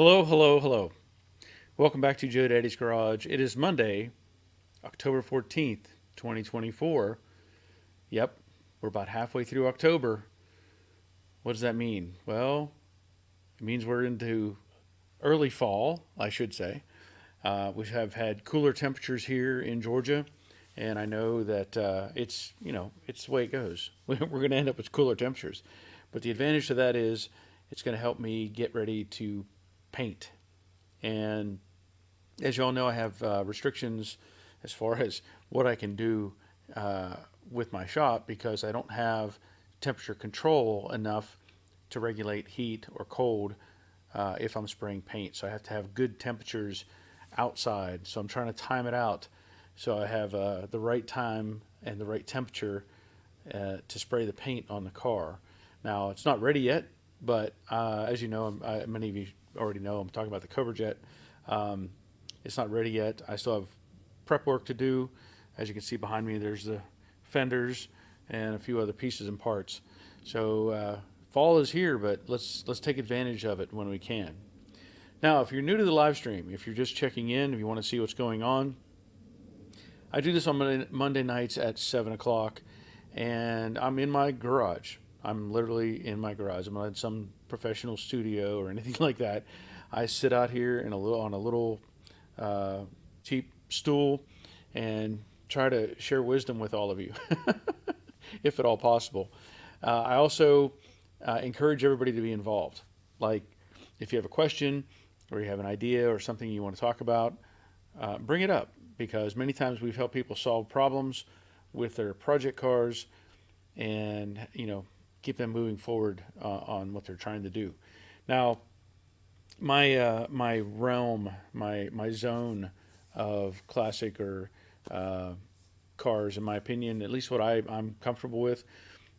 Hello, hello, hello. Welcome back to Jade Garage. It is Monday, October 14th, 2024. Yep, we're about halfway through October. What does that mean? Well, it means we're into early fall, I should say. We have had cooler temperatures here in Georgia, and I know that it's the way it goes. We're going to end up with cooler temperatures. But the advantage to that is it's going to help me get ready to paint. And as you all know, I have restrictions as far as what I can do uh, with my shop because I don't have temperature control enough to regulate heat or cold if I'm spraying paint. So I have to have good temperatures outside. So I'm trying to time it out so I have the right time and the right temperature to spray the paint on the car. Now it's not ready yet, but as you know, many of you already know, I'm talking about the cover jet. Um, it's not ready yet. I still have prep work to do. As you can see behind me, there's the fenders and a few other pieces and parts. So fall is here, but let's take advantage of it when we can. Now, if you're new to the live stream, if you're just checking in, if you want to see what's going on, I do this on Monday nights at 7 o'clock, and I'm in my garage. I'm literally in my garage. I'm not in some professional studio or anything like that. I sit out here on a little uh, cheap stool and try to share wisdom with all of you, if at all possible. I also encourage everybody to be involved. Like, if you have a question or you have an idea or something you want to talk about, bring it up because many times we've helped people solve problems with their project cars and, keep them moving forward on what they're trying to do. Now, my realm, my zone of classic or cars, in my opinion, at least what I'm comfortable with,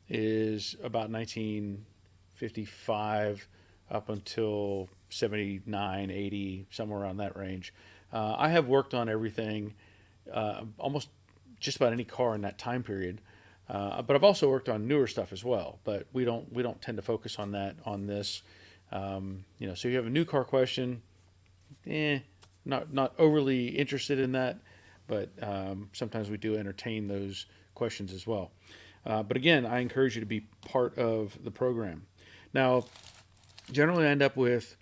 is about 1955 up until 79, 80, somewhere around that range. I have worked on everything, almost just about any car in that time period. But I've also worked on newer stuff as well. But we don't tend to focus on that on this. So if you have a new car question, not overly interested in that, but sometimes we do entertain those questions as well. But again, I encourage you to be part of the program. Now, generally, I end up with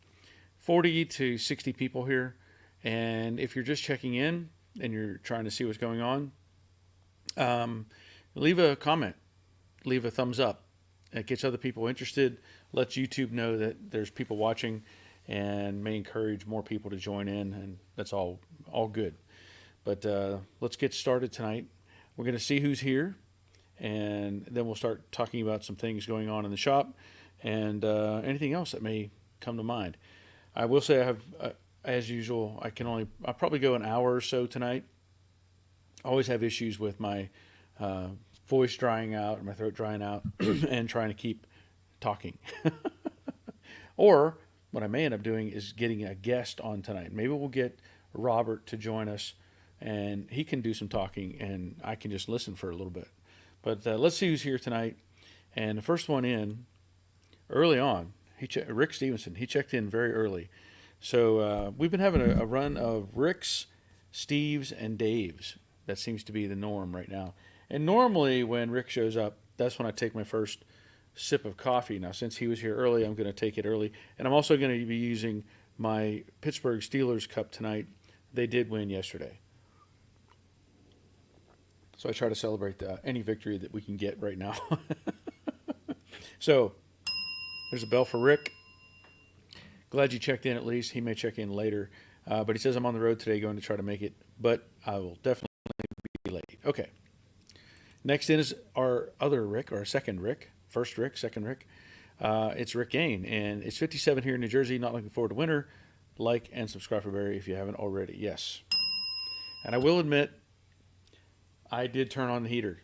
40 to 60 people here, and if you're just checking in and you're trying to see what's going on, leave a comment, leave a thumbs up. It gets other people interested, lets YouTube know that there's people watching, and may encourage more people to join in, and that's all good. But let's get started tonight. We're going to see who's here, and then we'll start talking about some things going on in the shop and anything else that may come to mind. I will say I have, as usual, I'll probably go an hour or so tonight. I always have issues with my voice drying out and my throat drying out and trying to keep talking. Or what I may end up doing is getting a guest on tonight. Maybe we'll get Robert to join us and he can do some talking and I can just listen for a little bit. But let's see who's here tonight. And the first one in, early on, Rick Stevenson. He checked in very early. So we've been having a run of Ricks, Steves, and Daves. That seems to be the norm right now. And normally when Rick shows up, that's when I take my first sip of coffee. Now, since he was here early, I'm going to take it early. And I'm also going to be using my Pittsburgh Steelers cup tonight. They did win yesterday. So I try to celebrate any victory that we can get right now. So there's a bell for Rick. Glad you checked in at least. He may check in later. But he says I'm on the road today going to try to make it. But I will definitely be late. Okay. Next in is our other Rick, our second Rick. First Rick, second Rick. It's Rick Gain. And it's 57 here in New Jersey. Not looking forward to winter. Like and subscribe for Barry if you haven't already. Yes. And I will admit, I did turn on the heater.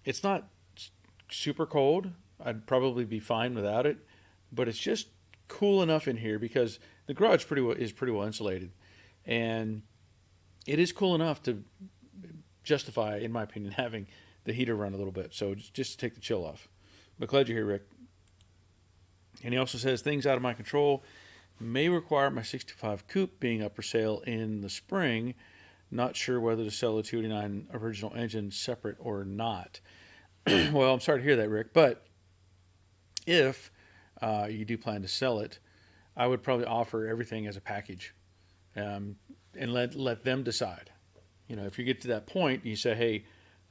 It's not super cold. I'd probably be fine without it. But it's just cool enough in here because the garage is pretty well insulated. And it is cool enough to justify, in my opinion, having the heater run a little bit. So just to take the chill off. But glad you're here, Rick. And he also says, things out of my control May require my 65 coupe being up for sale in the spring. Not sure whether to sell the 289 original engine separate or not. Well, I'm sorry to hear that, Rick, but if you do plan to sell it, I would probably offer everything as a package, and let them decide. You know, if you get to that point, you say, "Hey,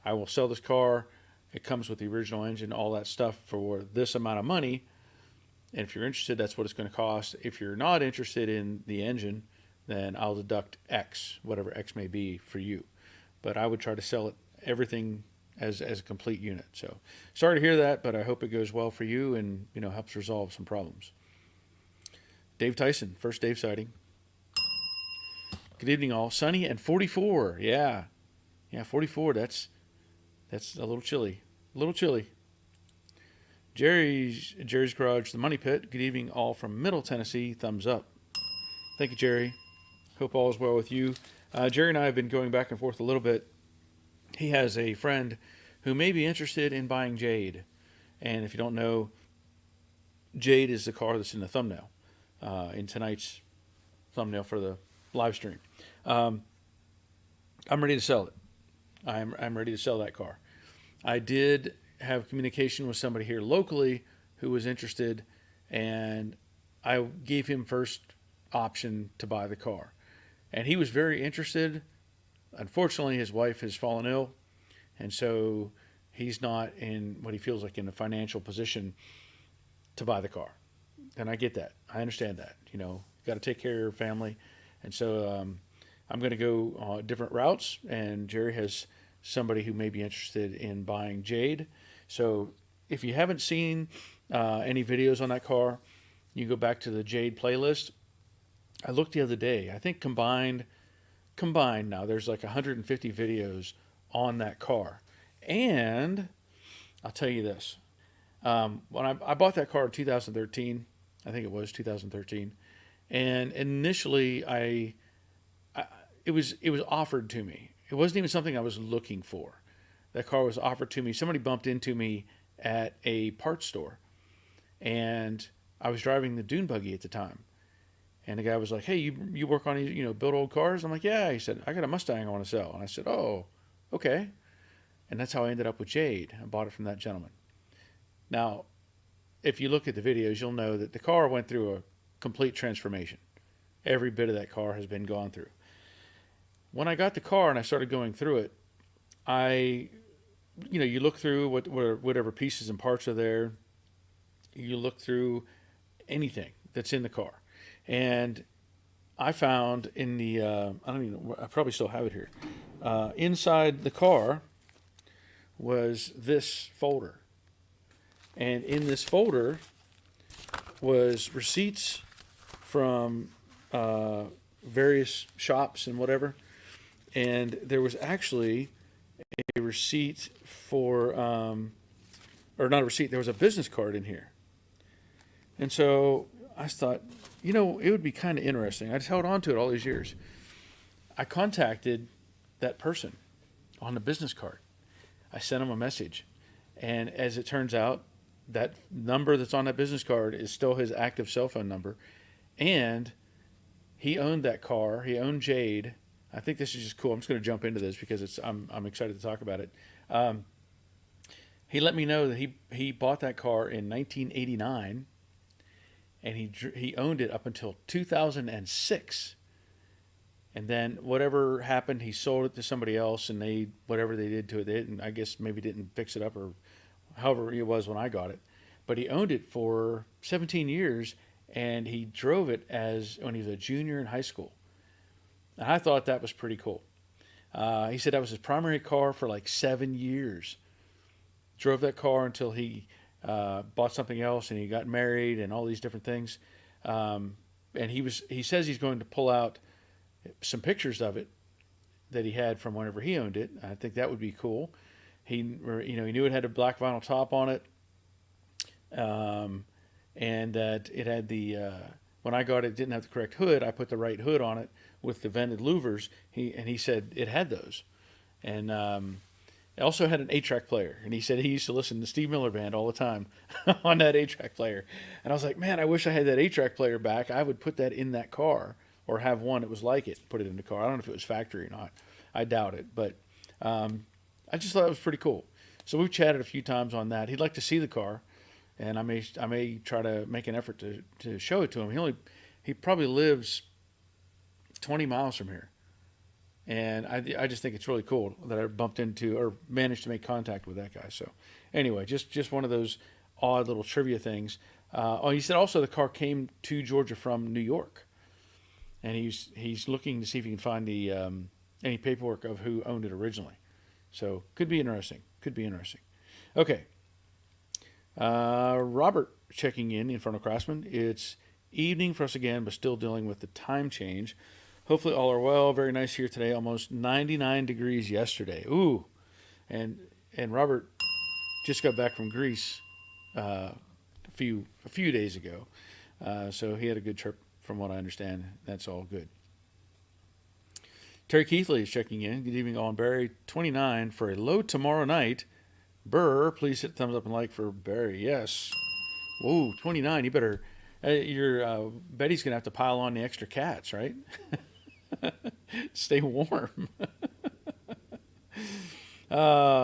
I will sell this car. It comes with the original engine, all that stuff for this amount of money. And if you're interested, that's what it's going to cost. If you're not interested in the engine, then I'll deduct X, whatever X may be for you." But I would try to sell it everything as a complete unit. So sorry to hear that, but I hope it goes well for you and helps resolve some problems. Dave Tyson, first Dave sighting. Good evening, all. Sunny and 44. Yeah, 44. That's a little chilly. A little chilly. Jerry's Garage, the Money Pit. Good evening, all from Middle Tennessee. Thumbs up. Thank you, Jerry. Hope all is well with you. Jerry and I have been going back and forth a little bit. He has a friend who may be interested in buying Jade. And if you don't know, Jade is the car that's in the thumbnail, in tonight's thumbnail for the live stream. I'm ready to sell it. I'm ready to sell that car. I did have communication with somebody here locally who was interested, and I gave him first option to buy the car. And he was very interested. Unfortunately, his wife has fallen ill, and so he's not in what he feels like in a financial position to buy the car. And I get that. I understand that. Got to take care of your family. And so I'm going to go different routes, and Jerry has somebody who may be interested in buying Jade. So if you haven't seen any videos on that car, you go back to the Jade playlist. I looked the other day. I think combined now, there's like 150 videos on that car. And I'll tell you this. When I bought that car in 2013, I think it was 2013, and initially it was offered to me. It wasn't even something I was looking for. That car was offered to me. Somebody bumped into me at a parts store, and I was driving the dune buggy at the time. And the guy was like, "Hey, you work on these, build old cars?" I'm like, "Yeah." He said, "I got a Mustang I want to sell." And I said, "Oh, okay." And that's how I ended up with Jade. I bought it from that gentleman. Now, if you look at the videos, you'll know that the car went through a complete transformation. Every bit of that car has been gone through. When I got the car and I started going through it, you look through whatever pieces and parts are there. You look through anything that's in the car. And I found in the, I probably still have it here. Inside the car was this folder. And in this folder was receipts from various shops and whatever. And there was actually a receipt for, or not a receipt, there was a business card in here. And so I thought, it would be kind of interesting. I just held on to it all these years. I contacted that person on the business card. I sent him a message. And as it turns out, that number that's on that business card is still his active cell phone number. And he owned that car. He owned Jade. I think this is just cool. I'm just going to jump into this because I'm excited to talk about it. He let me know that he bought that car in 1989, and he owned it up until 2006. And then whatever happened, he sold it to somebody else, and whatever they did to it, they didn't, I guess maybe didn't fix it up, or however it was when I got it. But he owned it for 17 years, and he drove it when he was a junior in high school. And I thought that was pretty cool. He said that was his primary car for like 7 years. Drove that car until he bought something else, and he got married and all these different things. And he says he's going to pull out some pictures of it that he had from whenever he owned it. I think that would be cool. He knew it had a black vinyl top on it, and that it had when I got it, didn't have the correct hood. I put the right hood on it with the vented louvers. He said it had those, and It also had an 8-track player, and he said he used to listen to Steve Miller Band all the time on that 8-track player. And I was like, man, I wish I had that 8-track player back. I would put that in that car, or have one that was like it, put it in the car. I don't know if it was factory or not. I doubt it, but I just thought it was pretty cool. So we've chatted a few times on that. He'd like to see the car, and I may try to make an effort to show it to him. He probably lives 20 miles from here. And I just think it's really cool that I bumped into or managed to make contact with that guy. So anyway, just one of those odd little trivia things. He said also the car came to Georgia from New York, and he's looking to see if he can find the any paperwork of who owned it originally. So could be interesting. Okay. Robert checking in front of Craftsman. It's evening for us again, but still dealing with the time change. Hopefully all are well. Very nice here today. Almost 99 degrees yesterday. Ooh. And Robert just got back from Greece a few days ago. So he had a good trip from what I understand. That's all good. Terry Keithley is checking in. Good evening all in Barry. 29 for a low tomorrow night. Burr, please hit thumbs up and like for Barry. Yes. Whoa, 29. You better... Betty's going to have to pile on the extra cats, right? Stay warm.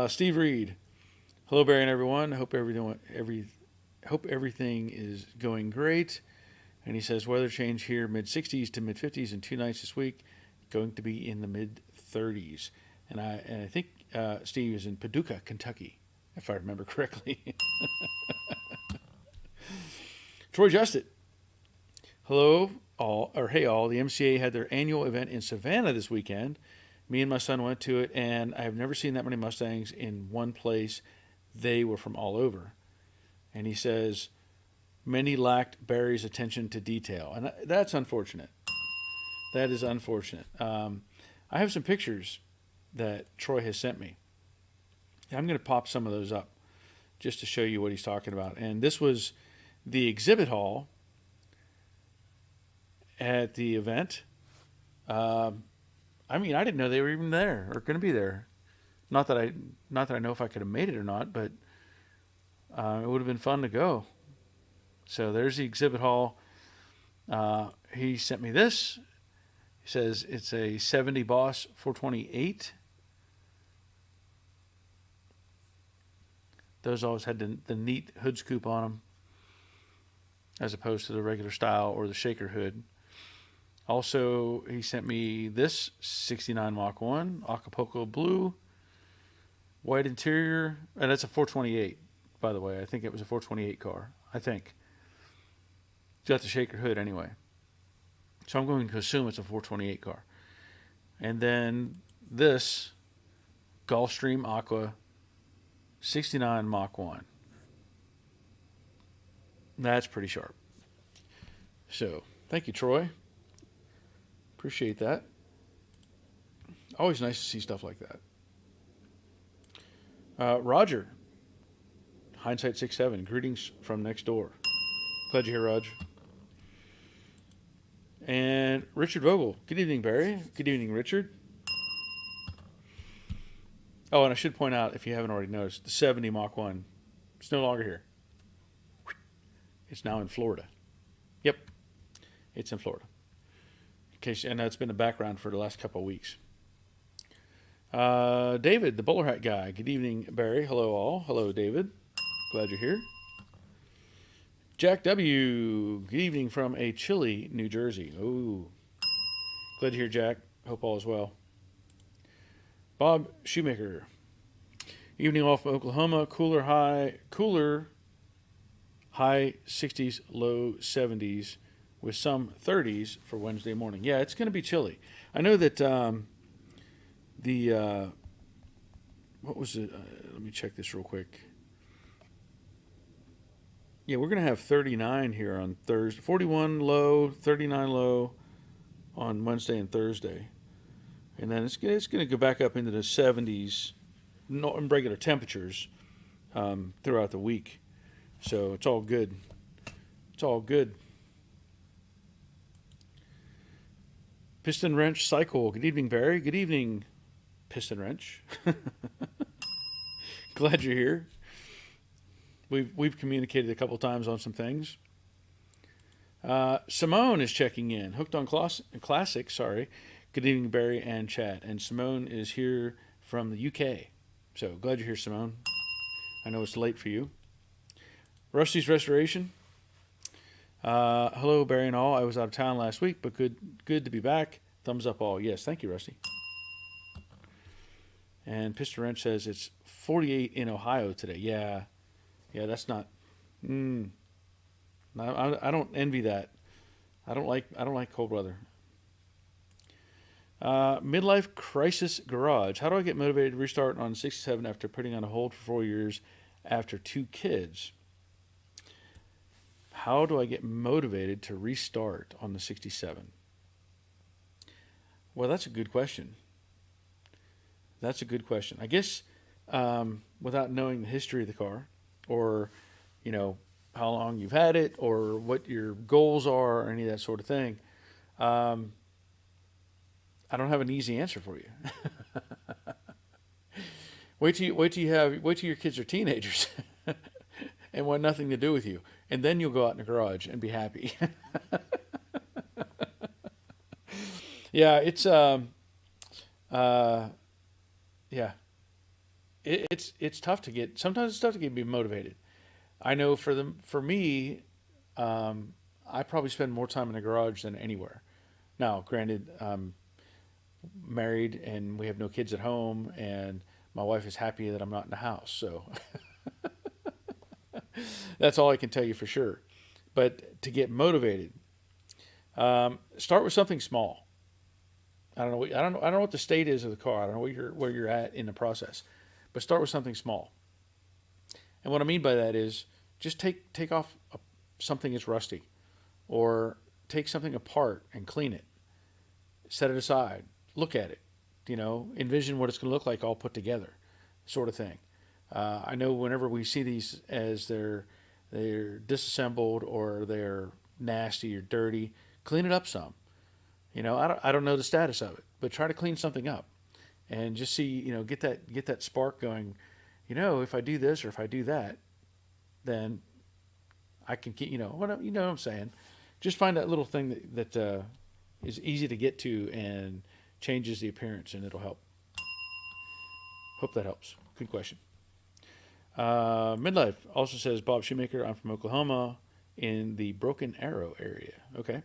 Steve Reed. Hello, Barry and everyone. Hope everything is going great. And he says weather change here, mid-60s to mid-50s in 2 nights this week. Going to be in the mid-30s. And I think Steve is in Paducah, Kentucky, if I remember correctly. Troy Justit. Hello, all, or hey, all. The MCA had their annual event in Savannah this weekend. Me and my son went to it, and I have never seen that many Mustangs in one place. They were from all over. And he says, many lacked Barry's attention to detail. And that's unfortunate. That is unfortunate. I have some pictures that Troy has sent me. I'm going to pop some of those up just to show you what he's talking about. And this was the exhibit hall at the event. I didn't know they were even there or going to be there. Not that I know if I could have made it or not, but it would have been fun to go. So there's the exhibit hall. He sent me this. He says it's a 70 Boss 428. Those always had the neat hood scoop on them, as opposed to the regular style or the shaker hood. Also, he sent me this 69 Mach 1, Acapulco blue, white interior, and that's a 428, by the way. I think it was a 428 car, I think. It's got the shaker hood anyway. So I'm going to assume it's a 428 car. And then this Gulfstream Aqua 69 Mach 1. That's pretty sharp. So, thank you, Troy. Appreciate that. Always nice to see stuff like that. Roger. Hindsight 6'7". Greetings from next door. Glad you're here, Roger. And Richard Vogel. Good evening, Barry. Good evening, Richard. Oh, and I should point out, if you haven't already noticed, the 70 Mach 1. It's no longer here. It's now in Florida. Yep. It's in Florida. And that's been the background for the last couple of weeks. David, the bowler hat guy. Good evening, Barry. Hello, all. Hello, David. Glad you're here. Jack W. Good evening from a chilly New Jersey. Oh, glad you're here, Jack. Hope all is well. Bob Shoemaker. Evening off Oklahoma. Cooler high 60s, low 70s. With some 30s for Wednesday morning. Yeah, it's going to be chilly. I know that what was it? Let me check this real quick. Yeah, we're going to have 39 here on Thursday. 41 low, 39 low on Wednesday and Thursday. And then it's going to go back up into the 70s, regular temperatures throughout the week. So it's all good. It's all good. Piston Wrench Cycle. Good evening, Barry. Good evening, Piston Wrench. Glad you're here. We've communicated a couple times on some things. Simone is checking in. Hooked on Classic, sorry. Good evening, Barry and Chad. And Simone is here from the UK. So glad you're here, Simone. I know it's late for you. Rusty's Restoration. Hello, Barry and all. I was out of town last week, but good to be back. Thumbs up all. Yes, thank you, Rusty. And Piston Wrench says it's 48 in Ohio today. Yeah, that's not. I don't envy that. I don't like cold weather. Midlife Crisis Garage. How do I get motivated to restart on 67 after putting on a hold for 4 years after 2 kids? How do I get motivated to restart on the 67? Well, that's a good question. I guess without knowing the history of the car, or how long you've had it, or what your goals are, or any of that sort of thing, I don't have an easy answer for you. wait till your kids are teenagers and want nothing to do with you, and then you'll go out in the garage and be happy. Yeah, it's it's tough to get. Sometimes it's tough to be motivated. I know for me, I probably spend more time in the garage than anywhere. Now, granted, I'm married and we have no kids at home, and my wife is happy that I'm not in the house. So that's all I can tell you for sure. But to get motivated, start with something small. I don't know what the state is of the car. I don't know where you're at in the process, but start with something small. And what I mean by that is just take off something that's rusty, or take something apart and clean it, set it aside, look at it, envision what it's going to look like all put together, sort of thing. I know whenever we see these as they're disassembled or they're nasty or dirty, clean it up some. I don't know the status of it, but try to clean something up, and just see, get that spark going. If I do this or if I do that, then I can keep, what I'm saying. Just find that little thing that is easy to get to and changes the appearance, and it'll help. Hope that helps. Good question. Midlife also says, Bob Shoemaker, I'm from Oklahoma in the Broken Arrow area. Okay.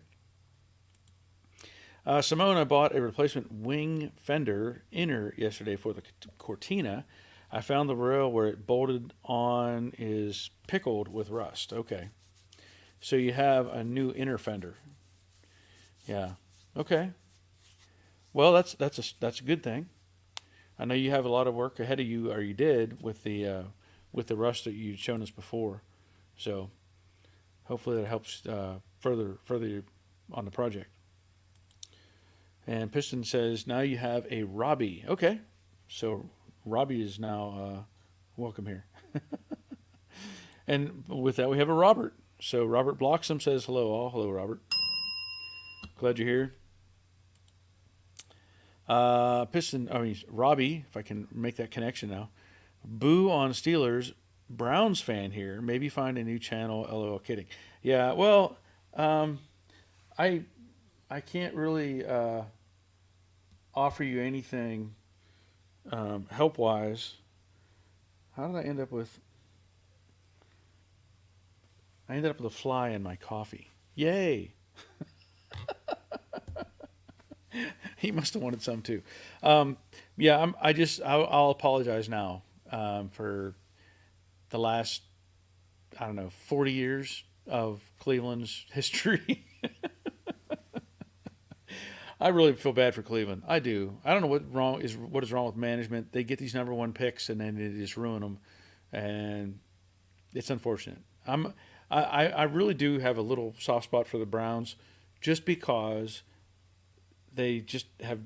Simone, I bought a replacement wing fender inner yesterday for the Cortina. I found the rail where it bolted on is pickled with rust. Okay. So you have a new inner fender. Yeah. Okay. Well, that's a good thing. I know you have a lot of work ahead of you, or you did, with the rust that you'd shown us before. So hopefully that helps further on the project. And Piston says, now you have a Robbie. Okay. So Robbie is now welcome here. And with that, we have a Robert. So Robert Bloxham says, hello all. Hello, Robert. Glad you're here. Robbie, if I can make that connection now. Boo on Steelers. Browns fan here. Maybe find a new channel. LOL, kidding. Yeah, well, I can't really offer you anything help-wise. How did I end up with... I ended up with a fly in my coffee. Yay! He must have wanted some too. Yeah, I'll apologize now for the last, 40 years of Cleveland's history. I really feel bad for Cleveland. I do. I don't know what is wrong with management. They get these number one picks and then they just ruin them, and it's unfortunate. I really do have a little soft spot for the Browns, just because they have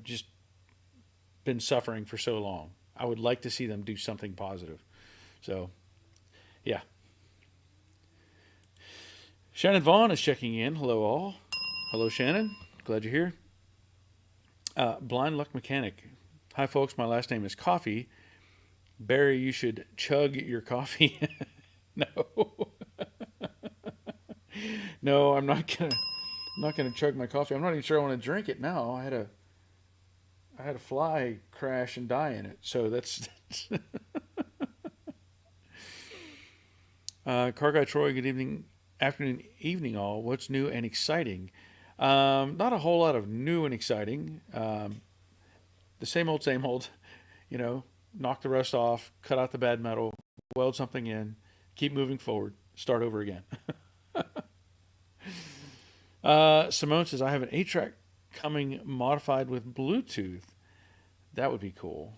been suffering for so long. I would like to see them do something positive. So, yeah. Shannon Vaughn is checking in. Hello, all. Hello, Shannon. Glad you're here. Blind Luck Mechanic. Hi, folks. My last name is Coffee. Barry, you should chug your coffee. No, no, I'm not gonna chug my coffee. I'm not even sure I want to drink it now. I had a fly crash and die in it. So that's Car Guy Troy. Good evening, afternoon, evening, all. What's new and exciting? Not a whole lot of new and exciting. The same old, same old. You know, knock the rust off, cut out the bad metal, weld something in, keep moving forward, start over again. Simone says I have an 8-track coming modified with Bluetooth. That would be cool.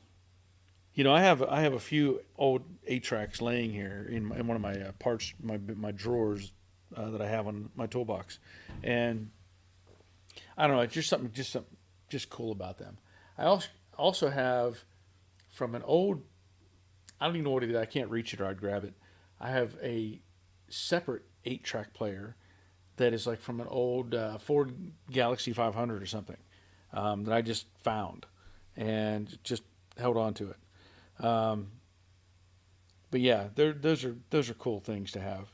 You know, I have a few old 8-tracks laying here in one of my parts, my drawers that I have on my toolbox, and I don't know, it's just something just cool about them. I also have from an old, I don't even know what it is. I can't reach it or I'd grab it. I have a separate 8-track player that is like from an old Ford Galaxy 500 or something that I just found and just held on to it. But yeah, those are cool things to have.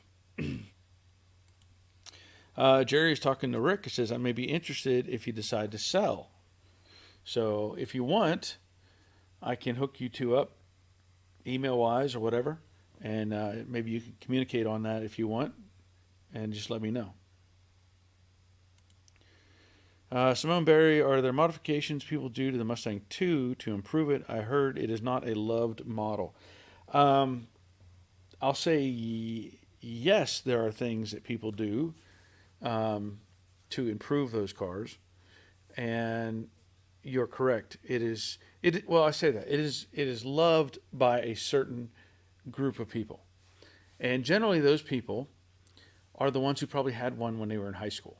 Jerry is talking to Rick. He says I may be interested if you decide to sell. So if you want, I can hook you two up, email wise or whatever, and maybe you can communicate on that if you want, and just let me know. Simone Barry, are there modifications people do to the Mustang 2 to improve it? I heard it is not a loved model. I'll say yes, there are things that people do to improve those cars, and you're correct. Well, I say that it is loved by a certain group of people, and generally those people are the ones who probably had one when they were in high school.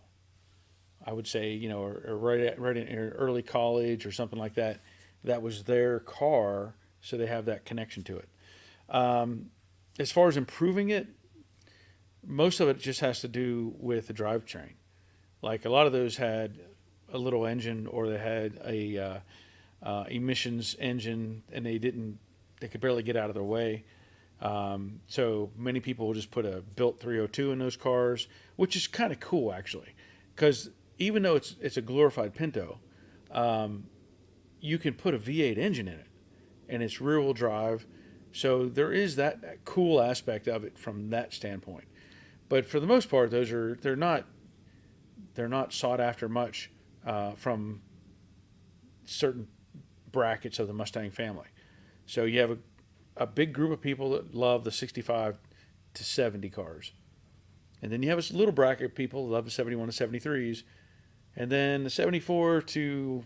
I would say, you know, or right in early college or something like that. That was their car, so they have that connection to it. As far as improving it, most of it just has to do with the drivetrain. Like a lot of those had a little engine, or they had a emissions engine, and they could barely get out of their way. So many people will just put a built 302 in those cars, which is kind of cool actually, because even though it's a glorified Pinto, you can put a V8 engine in it, and it's rear-wheel drive. So there is that cool aspect of it from that standpoint. But for the most part, they're not sought after much from certain brackets of the Mustang family. So you have a big group of people that love the 65 to 70 cars. And then you have a little bracket of people that love the 71 to 73s. And then the 74 to,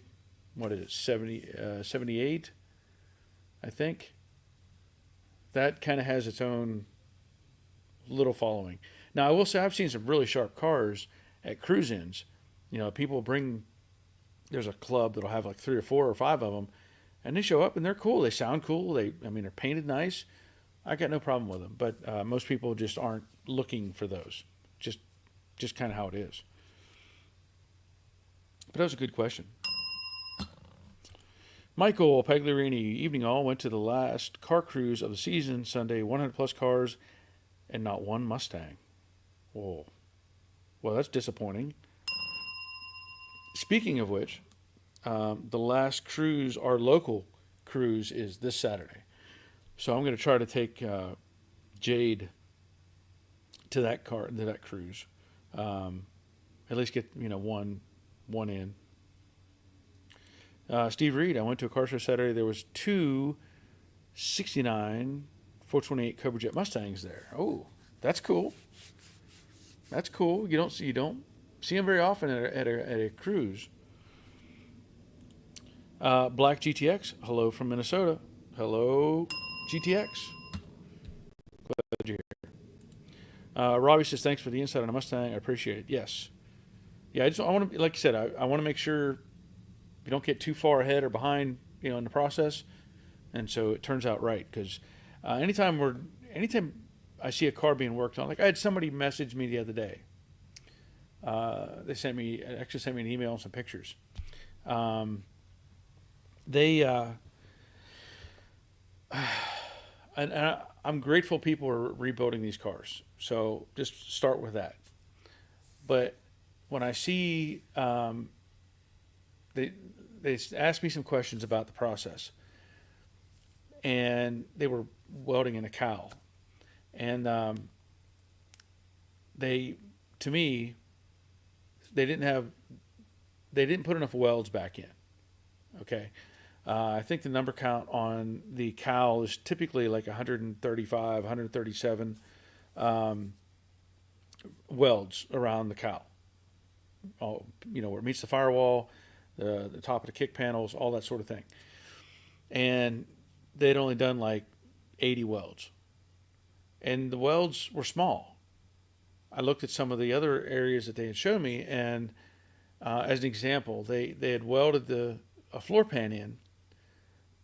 what is it, 78, I think. That kind of has its own little following. Now, I will say I've seen some really sharp cars at cruise-ins. You know, there's a club that'll have like 3 or 4 or 5 of them, and they show up and they're cool. They sound cool. They're painted nice. I got no problem with them, but most people just aren't looking for those. Just kind of how it is. But that was a good question. Michael Pagliarini, evening all. Went to the last car cruise of the season Sunday. 100 plus cars, and not one Mustang. Whoa. Well, that's disappointing. Speaking of which, the last cruise, our local cruise, is this Saturday. So I'm going to try to take Jade to that cruise. At least get one in. Steve Reed, I went to a car show Saturday. There was 2 69 428 Cobra Jet Mustangs there. Oh, that's cool. That's cool. You don't see them very often at a cruise. Black GTX, hello from Minnesota. Hello, GTX. Glad you're here. Robbie says thanks for the insight on a Mustang. I appreciate it. Yes. Yeah, I want to, like you said, I want to make sure you don't get too far ahead or behind, in the process, and so it turns out right. Because anytime I see a car being worked on, like I had somebody message me the other day. They actually sent me an email and some pictures. I'm grateful people are rebuilding these cars. So just start with that. But when I see they they asked me some questions about the process, and they were welding in a cowl, and they to me they didn't have they didn't put enough welds back in. Okay, I think the number count on the cowl is typically like 135, 137 welds around the cowl. All, where it meets the firewall, the top of the kick panels, all that sort of thing. And they'd only done like 80 welds, and the welds were small. I looked at some of the other areas that they had shown me, and as an example, they had welded a floor pan in,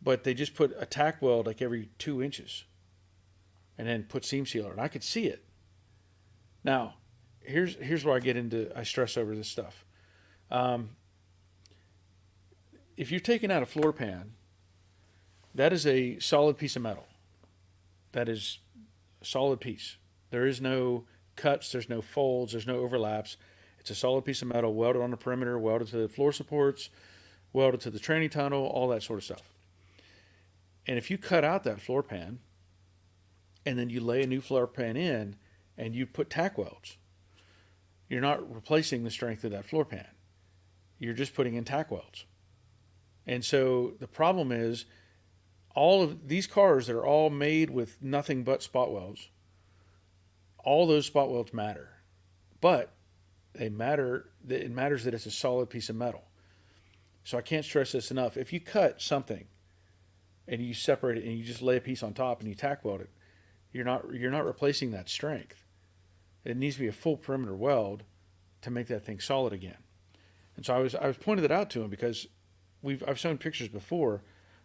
but they just put a tack weld like every 2 inches, and then put seam sealer, and I could see it. Now, here's where I stress over this stuff. If you're taking out a floor pan, that is a solid piece of metal. That is a solid piece. There is no cuts, there's no folds, there's no overlaps. It's a solid piece of metal welded on the perimeter, welded to the floor supports, welded to the training tunnel, all that sort of stuff. And if you cut out that floor pan and then you lay a new floor pan in and you put tack welds, you're not replacing the strength of that floor pan. You're just putting in tack welds. And so the problem is all of these cars that are all made with nothing but spot welds, all those spot welds matter. But it matters that it's a solid piece of metal. So I can't stress this enough. If you cut something and you separate it and you just lay a piece on top and you tack weld it, you're not replacing that strength. It needs to be a full perimeter weld to make that thing solid again. And so I was pointing that out to him because I've shown pictures before.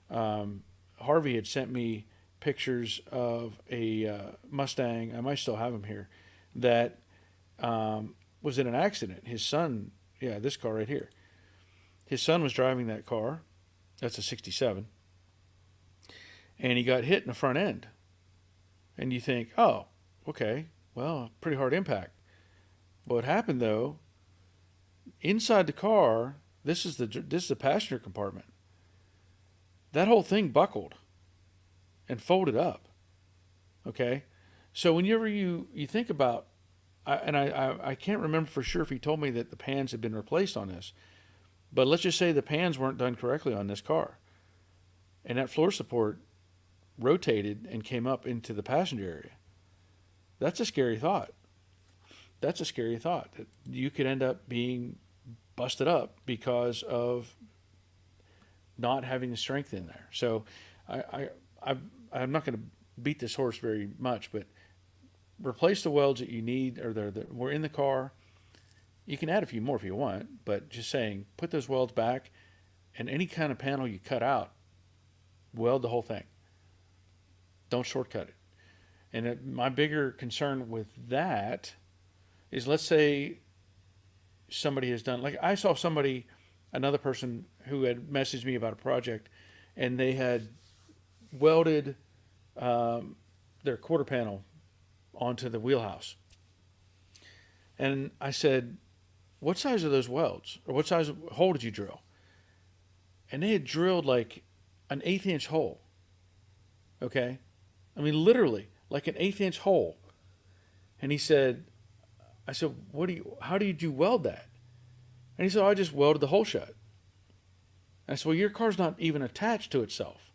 Harvey had sent me pictures of a Mustang. I might still have them here. That was in an accident. His son, this car right here. His son was driving that car. That's a '67, and he got hit in the front end. And you think, oh, okay, well, pretty hard impact. What happened though? Inside the car, this is the passenger compartment. That whole thing buckled and folded up. Okay, so whenever you think about, I can't remember for sure if he told me that the pans had been replaced on this, but let's just say the pans weren't done correctly on this car, and that floor support rotated and came up into the passenger area. That's a scary thought. That's a scary thought that you could end up being busted up because of not having the strength in there. So I'm not going to beat this horse very much, but replace the welds that you need or that were in the car. You can add a few more if you want, but just saying, put those welds back, and any kind of panel you cut out, weld the whole thing. Don't shortcut it. And my bigger concern with that is, let's say somebody has done, like I saw another person who had messaged me about a project, and they had welded their quarter panel onto the wheelhouse. And I said, what size are those welds? Or what size hole did you drill? And they had drilled like an 1/8 inch hole. Okay? I mean, literally, like an 1/8 inch hole. And I said, how did you weld that? And he said, I just welded the hole shut. And I said, well, your car's not even attached to itself.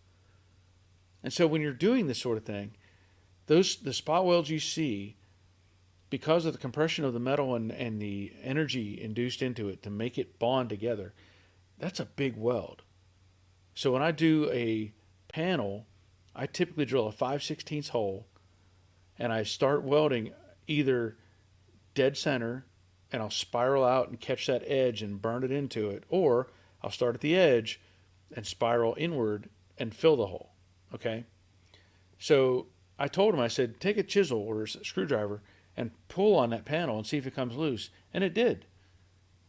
And so when you're doing this sort of thing, the spot welds you see, because of the compression of the metal and the energy induced into it to make it bond together, that's a big weld. So when I do a panel, I typically drill a 5/16 hole, and I start welding either dead center, and I'll spiral out and catch that edge and burn it into it, or I'll start at the edge and spiral inward and fill the hole. Okay? So I told him, I said, take a chisel or a screwdriver and pull on that panel and see if it comes loose. And it did.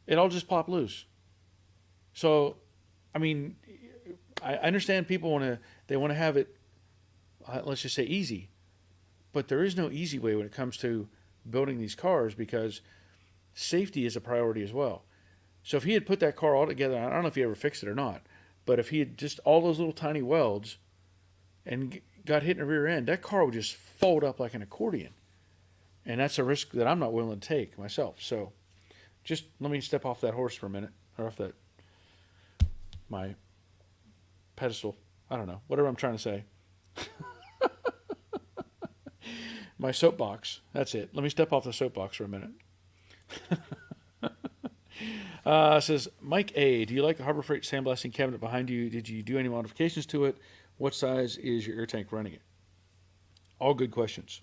It all just popped loose. So, I mean, I understand people want to have it let's just say easy. But there is no easy way when it comes to building these cars because safety is a priority as well. So if he had put that car all together, I don't know if he ever fixed it or not, but if he had just all those little tiny welds and got hit in the rear end, that car would just fold up like an accordion. And that's a risk that I'm not willing to take myself. So just let me step off that horse for a minute, or off that, my pedestal. I don't know, whatever I'm trying to say. My soapbox. That's it. Let me step off the soapbox for a minute. Says, Mike A, do you like the Harbor Freight sandblasting cabinet behind you? Did you do any modifications to it? What size is your air tank running it? All good questions.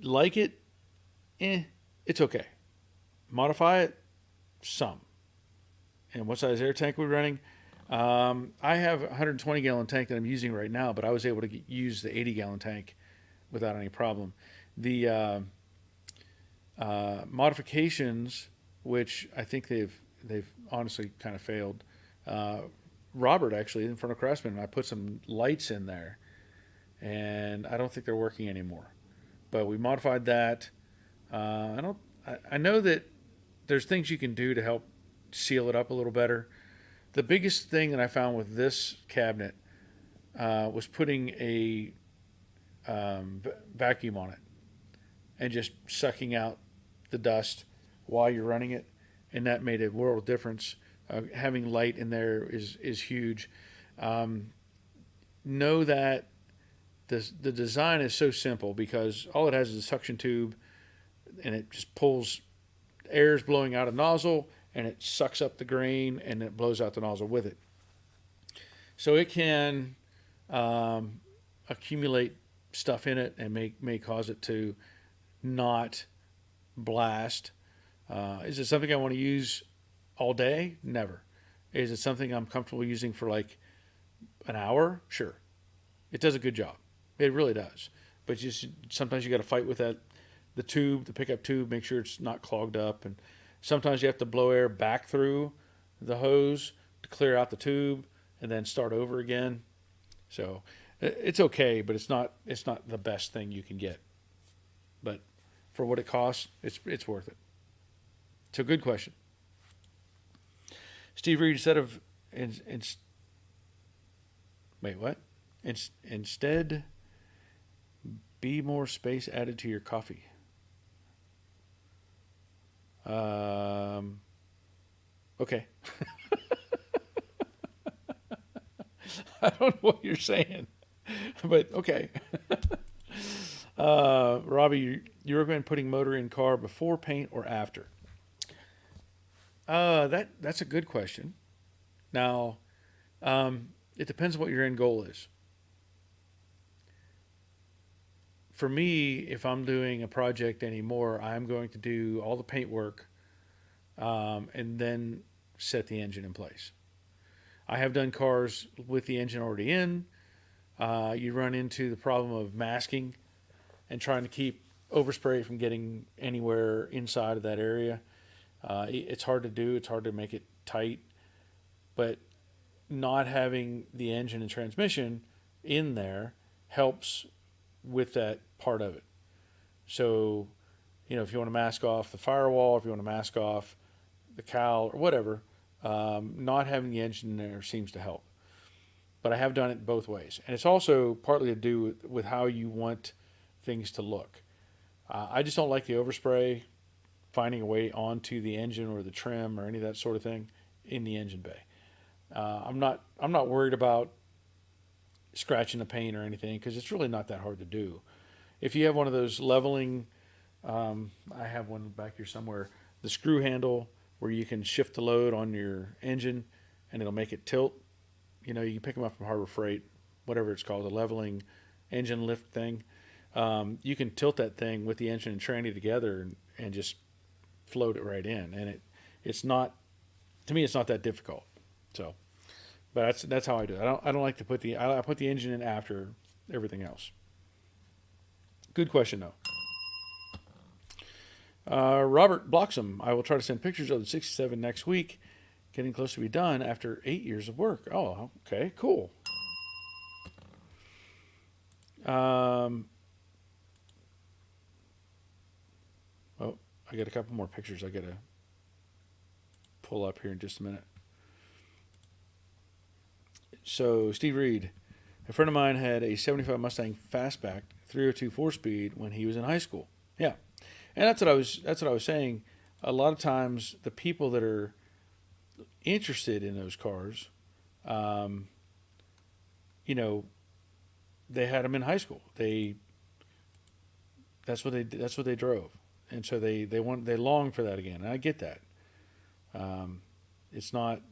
Like it? It's okay. Modify it? Some. And what size air tank are we running? I have a 120 gallon tank that I'm using right now, but I was able to use the 80 gallon tank without any problem. The modifications, which I think they've honestly kind of failed. Robert, actually, in front of Craftsman, I put some lights in there, and I don't think they're working anymore. But we modified that. I know that there's things you can do to help seal it up a little better. The biggest thing that I found with this cabinet was putting a vacuum on it and just sucking out the dust while you're running it, and that made a world of difference. Having light in there is huge. Know that the design is so simple because all it has is a suction tube, and it just pulls air's blowing out a nozzle, and it sucks up the grain, and it blows out the nozzle with it. So it can accumulate stuff in it and may cause it to not blast. Is it something I want to use all day? Never. Is it something I'm comfortable using for like an hour? Sure. It does a good job. It really does. But just sometimes you got to fight with the pickup tube, make sure it's not clogged up, and sometimes you have to blow air back through the hose to clear out the tube and then start over again. So it's okay, but it's not the best thing you can get. But for what it costs, it's worth it. It's a good question. Steve Reed, instead, be more space added to your coffee. Okay. I don't know what you're saying, but okay. Robbie, you recommend putting motor in car before paint or after? That's a good question. Now, it depends on what your end goal is. For me, if I'm doing a project anymore, I'm going to do all the paint work and then set the engine in place. I have done cars with the engine already in. You run into the problem of masking and trying to keep overspray from getting anywhere inside of that area. It's hard to do. It's hard to make it tight. But not having the engine and transmission in there helps with that part of it. So, if you want to mask off the firewall, if you want to mask off the cowl or whatever, not having the engine there seems to help. But I have done it both ways. And it's also partly to do with how you want things to look. I just don't like the overspray finding a way onto the engine or the trim or any of that sort of thing in the engine bay. I'm not worried about scratching the paint or anything because it's really not that hard to do. If you have one of those leveling, I have one back here somewhere, the screw handle where you can shift the load on your engine and it'll make it tilt. You can pick them up from Harbor Freight, whatever it's called, the leveling engine lift thing. You can tilt that thing with the engine and tranny together and just float it right in. And it's not, to me, it's not that difficult. So, but that's how I do it. I don't like to put I put the engine in after everything else. Good question though. Robert Bloxham, I will try to send pictures of the 67 next week. Getting close to be done after 8 years of work. Oh, okay, cool. Oh, I got a couple more pictures I got to pull up here in just a minute. So, Steve Reed, a friend of mine had a 75 Mustang Fastback 302 4-speed when he was in high school. Yeah. And that's what I was saying. A lot of times the people that are interested in those cars, um, you know, they had them in high school. That's what they drove. And so they long for that again. And I get that. It's not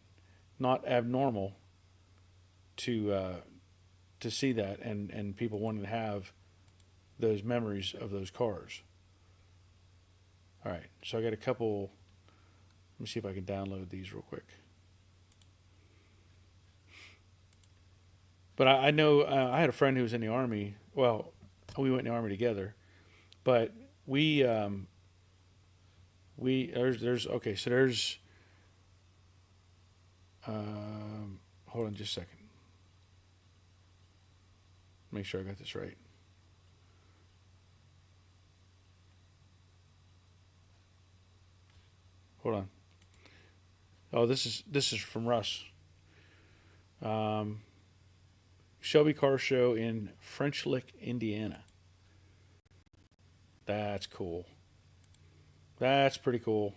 abnormal to see that and people wanting to have those memories of those cars. All right, so I got a couple. Let me see if I can download these real quick. But I know I had a friend who was in the Army. Well, we went in the Army together. But there's okay. So there's hold on just a second. Make sure I got this right. Hold on. Oh, this is from Russ. Shelby Car Show in French Lick, Indiana. That's cool. That's pretty cool.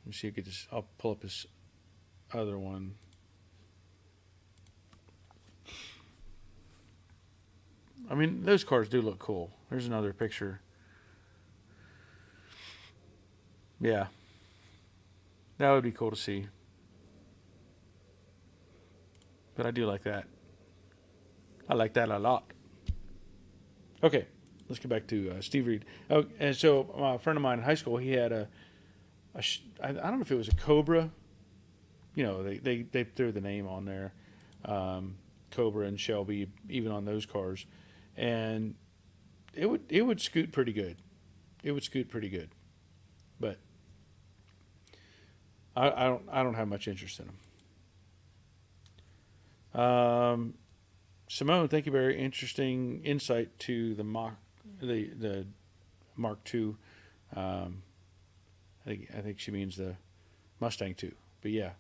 Let me see if I get this. I'll pull up his other one. I mean, those cars do look cool. There's another picture. Yeah. That would be cool to see. But I do like that. I like that a lot. Okay, let's get back to Steve Reed. Oh, and so a friend of mine in high school, he had I don't know if it was a Cobra. You know, they threw the name on there, Cobra and Shelby, even on those cars, and it would scoot pretty good. It would scoot pretty good, but I don't have much interest in them. Simone, thank you. Very interesting insight to the the Mark II. I think she means the Mustang II. But yeah,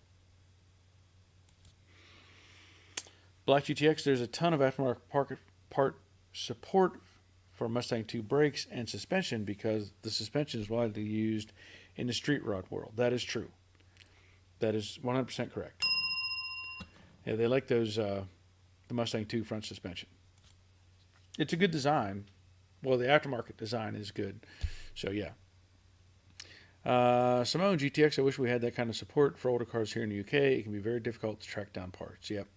Black GTX. There's a ton of aftermarket part support for Mustang II brakes and suspension because the suspension is widely used in the street rod world. That is true. That is 100% correct. Yeah, they like those the Mustang II front suspension. It's a good design. Well, the aftermarket design is good. So yeah. Simone GTX. I wish we had that kind of support for older cars here in the UK. It can be very difficult to track down parts. Yep.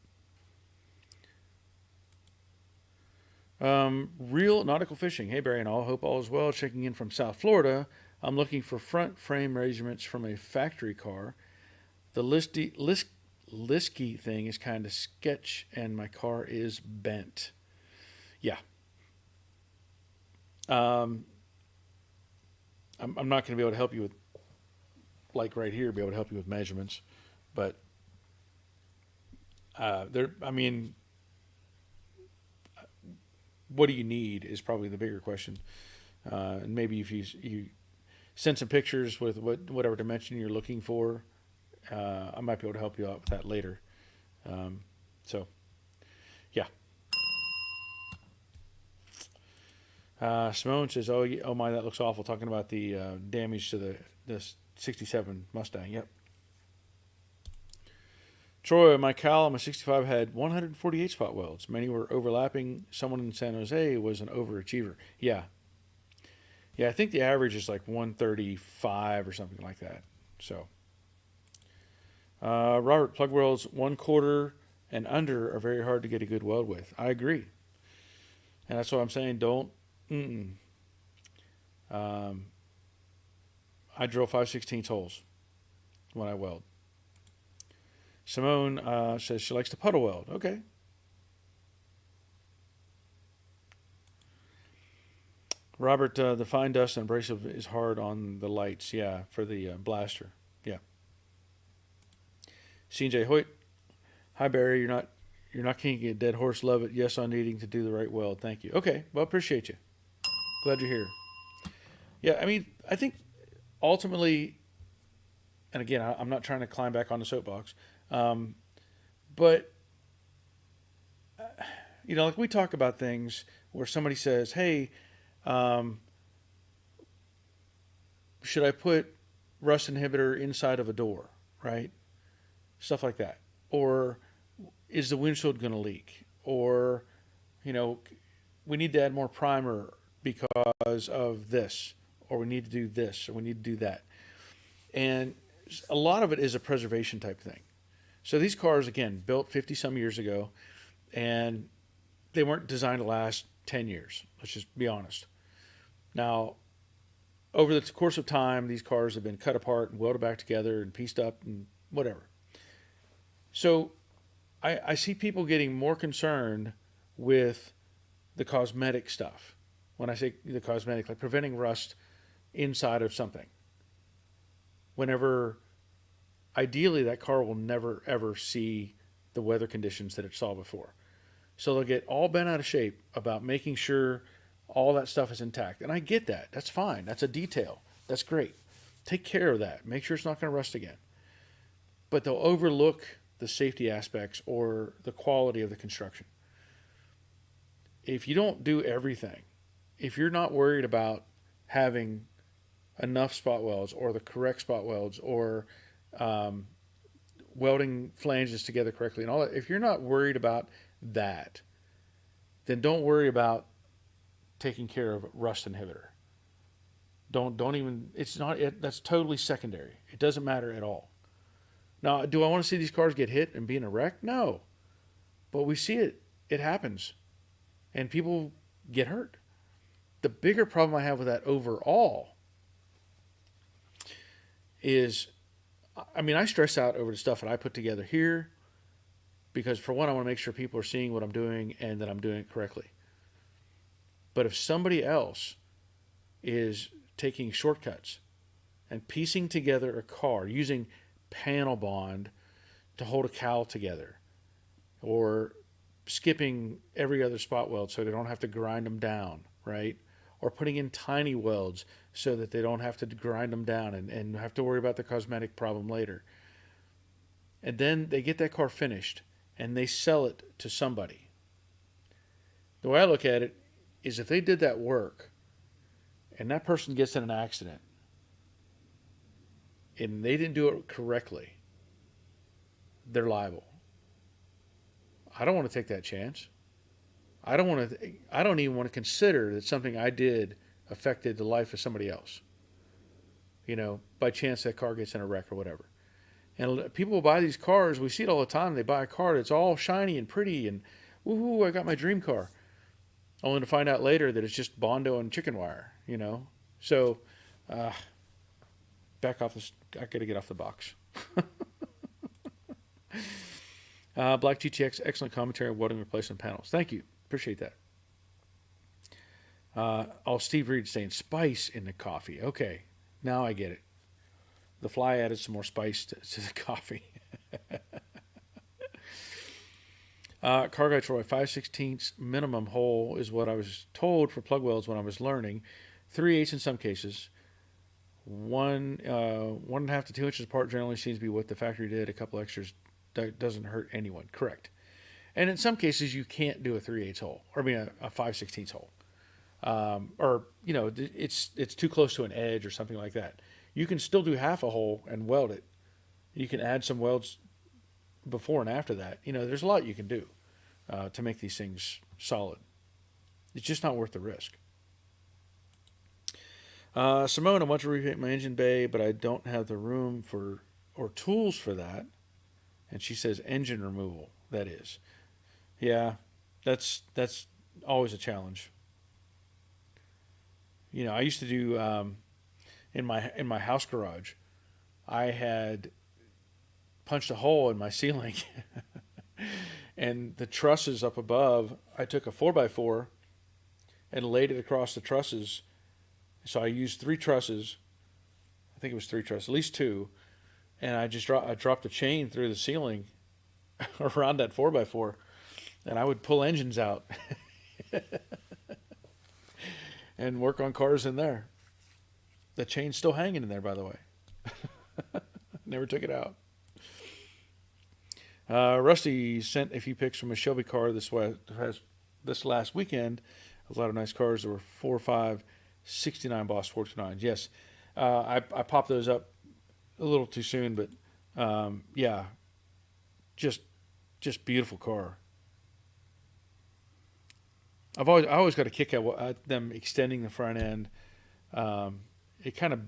Real nautical fishing. Hey Barry and all. Hope all is well. Checking in from South Florida. I'm looking for front frame measurements from a factory car. The Liskey thing is kind of sketch, and my car is bent. Yeah. I'm not going to be able to help you with, like right here, be able to help you with measurements, but there. I mean, what do you need is probably the bigger question. And maybe if you send some pictures with whatever dimension you're looking for, I might be able to help you out with that later. So, yeah. Simone says, "Oh my, that looks awful." Talking about the damage to the '67 Mustang. Yep. Troy, my Cal on my 65 had 148 spot welds. Many were overlapping. Someone in San Jose was an overachiever. Yeah. Yeah, I think the average is like 135 or something like that. So, Robert, plug welds 1/4 and under are very hard to get a good weld with. I agree. And that's what I'm saying. Don't. I drill 5/16 holes when I weld. Simone says she likes to puddle weld. Okay. Robert, the fine dust and abrasive is hard on the lights. Yeah, for the blaster. Yeah. CJ Hoyt. Hi, Barry. You're not kicking a dead horse. Love it. Yes, on needing to do the right weld. Thank you. Okay. Well, appreciate you. Glad you're here. Yeah, I mean, I think ultimately, and again, I'm not trying to climb back on the soapbox, but like we talk about things where somebody says, "Hey, um, should I put rust inhibitor inside of a door?" Right? Stuff like that. Or is the windshield going to leak? Or, you know, we need to add more primer because of this, or we need to do this, or we need to do that. And a lot of it is a preservation type thing. So these cars, again, built 50 some years ago, and they weren't designed to last 10 years. Let's just be honest. Now, over the course of time, these cars have been cut apart and welded back together and pieced up and whatever. So I see people getting more concerned with the cosmetic stuff. When I say the cosmetic, like preventing rust inside of something. Whenever ideally that car will never ever see the weather conditions that it saw before. So they'll get all bent out of shape about making sure all that stuff is intact. And I get that. That's fine. That's a detail. That's great. Take care of that. Make sure it's not going to rust again. But they'll overlook the safety aspects or the quality of the construction. If you don't do everything, if you're not worried about having enough spot welds or the correct spot welds or welding flanges together correctly and all that, if you're not worried about that, then don't worry about taking care of rust inhibitor. Don't even, it's not, that's totally secondary. It doesn't matter at all. Now, do I want to see these cars get hit and be in a wreck? No. But we see it. It happens. And people get hurt. The bigger problem I have with that overall is, I mean, I stress out over the stuff that I put together here because, for one, I want to make sure people are seeing what I'm doing and that I'm doing it correctly. But if somebody else is taking shortcuts and piecing together a car using panel bond to hold a cowl together, or skipping every other spot weld so they don't have to grind them down, right? Or putting in tiny welds so that they don't have to grind them down and have to worry about the cosmetic problem later. And then they get that car finished and they sell it to somebody. The way I look at it is if they did that work and that person gets in an accident and they didn't do it correctly, they're liable. I don't want to take that chance. I don't even want to consider that something I did affected the life of somebody else. By chance that car gets in a wreck or whatever. And people will buy these cars. We see it all the time. They buy a car that's all shiny and pretty and, woohoo, I got my dream car. Only to find out later that it's just Bondo and chicken wire, So, back off this. I got to get off the box. Black GTX, excellent commentary on welding replacement panels. Thank you. Appreciate that. Steve Reed saying spice in the coffee. Okay, now I get it. The fly added some more spice to the coffee. Car Guy Troy, 5/16 minimum hole is what I was told for plug welds when I was learning. 3/8 in some cases. 1.5 to 2 inches apart generally seems to be what the factory did. A couple extras doesn't hurt anyone. Correct. And in some cases you can't do a 3/8 hole, or a 5/16 hole. It's too close to an edge or something like that. You can still do half a hole and weld it. You can add some welds before and after that. There's a lot you can do to make these things solid. It's just not worth the risk. Simone, I want to repaint my engine bay, but I don't have the room or tools for that. And she says engine removal, that is. Yeah, that's always a challenge. I used to do in my house garage, I had punched a hole in my ceiling and the trusses up above, I took a 4x4 and laid it across the trusses. So I used 3 trusses. I think it was 3 trusses, at least 2. And I dropped a chain through the ceiling around that 4x4. and I would pull engines out and work on cars in there. The chain's still hanging in there, by the way. Never took it out. Rusty sent a few pics from a Shelby car this last weekend. A lot of nice cars. There were 4, 5, 69 Boss 429s. Yes, I popped those up a little too soon, but yeah, just beautiful car. I always got a kick at them extending the front end. It kind of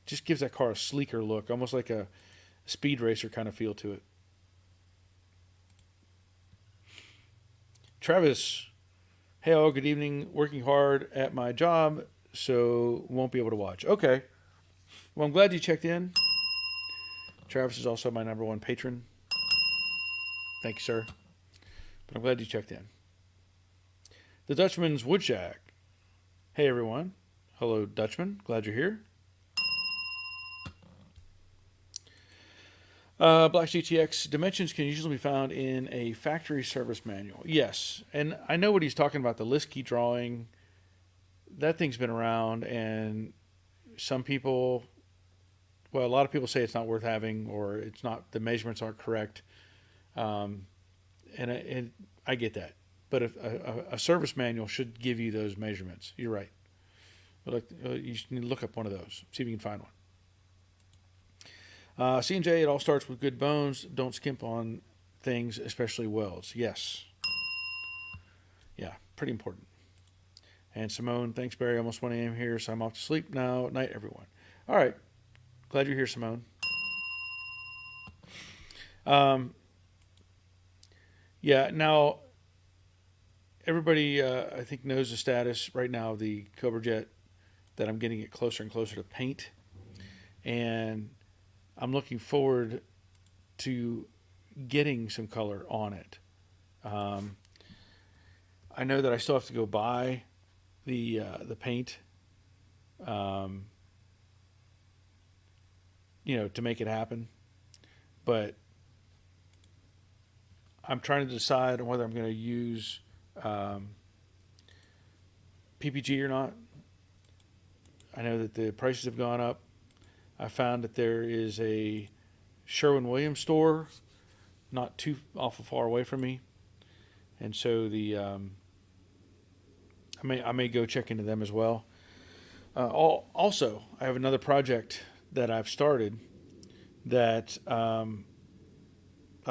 just gives that car a sleeker look, almost like a speed racer kind of feel to it. Travis, hey all, good evening. Working hard at my job, so won't be able to watch. Okay. Well, I'm glad you checked in. Travis is also my #1 patron. Thank you, sir. But I'm glad you checked in. The Dutchman's Woodshack. Hey, everyone. Hello, Dutchman. Glad you're here. Black GTX dimensions can usually be found in a factory service manual. Yes, and I know what he's talking about, the list key drawing. That thing's been around, and some people, well, a lot of people say it's not worth having, or it's not, the measurements aren't correct. And I get that. But if a service manual should give you those measurements. You're right. But you need to look up one of those, see if you can find one. C&J, it all starts with good bones. Don't skimp on things, especially welds. Yes. Yeah, pretty important. And Simone, thanks, Barry. Almost 1 a.m. here, so I'm off to sleep now. Night, everyone. All right. Glad you're here, Simone. Yeah, now, everybody, I think, knows the status right now of the Cobra Jet, that I'm getting it closer and closer to paint. And I'm looking forward to getting some color on it. I know that I still have to go buy the paint, to make it happen. But I'm trying to decide on whether I'm going to use PPG or not. I know that the prices have gone up. I found that there is a Sherwin-Williams store not too awful far away from me, and so I may go check into them as well. Also, I have another project that I've started that I'll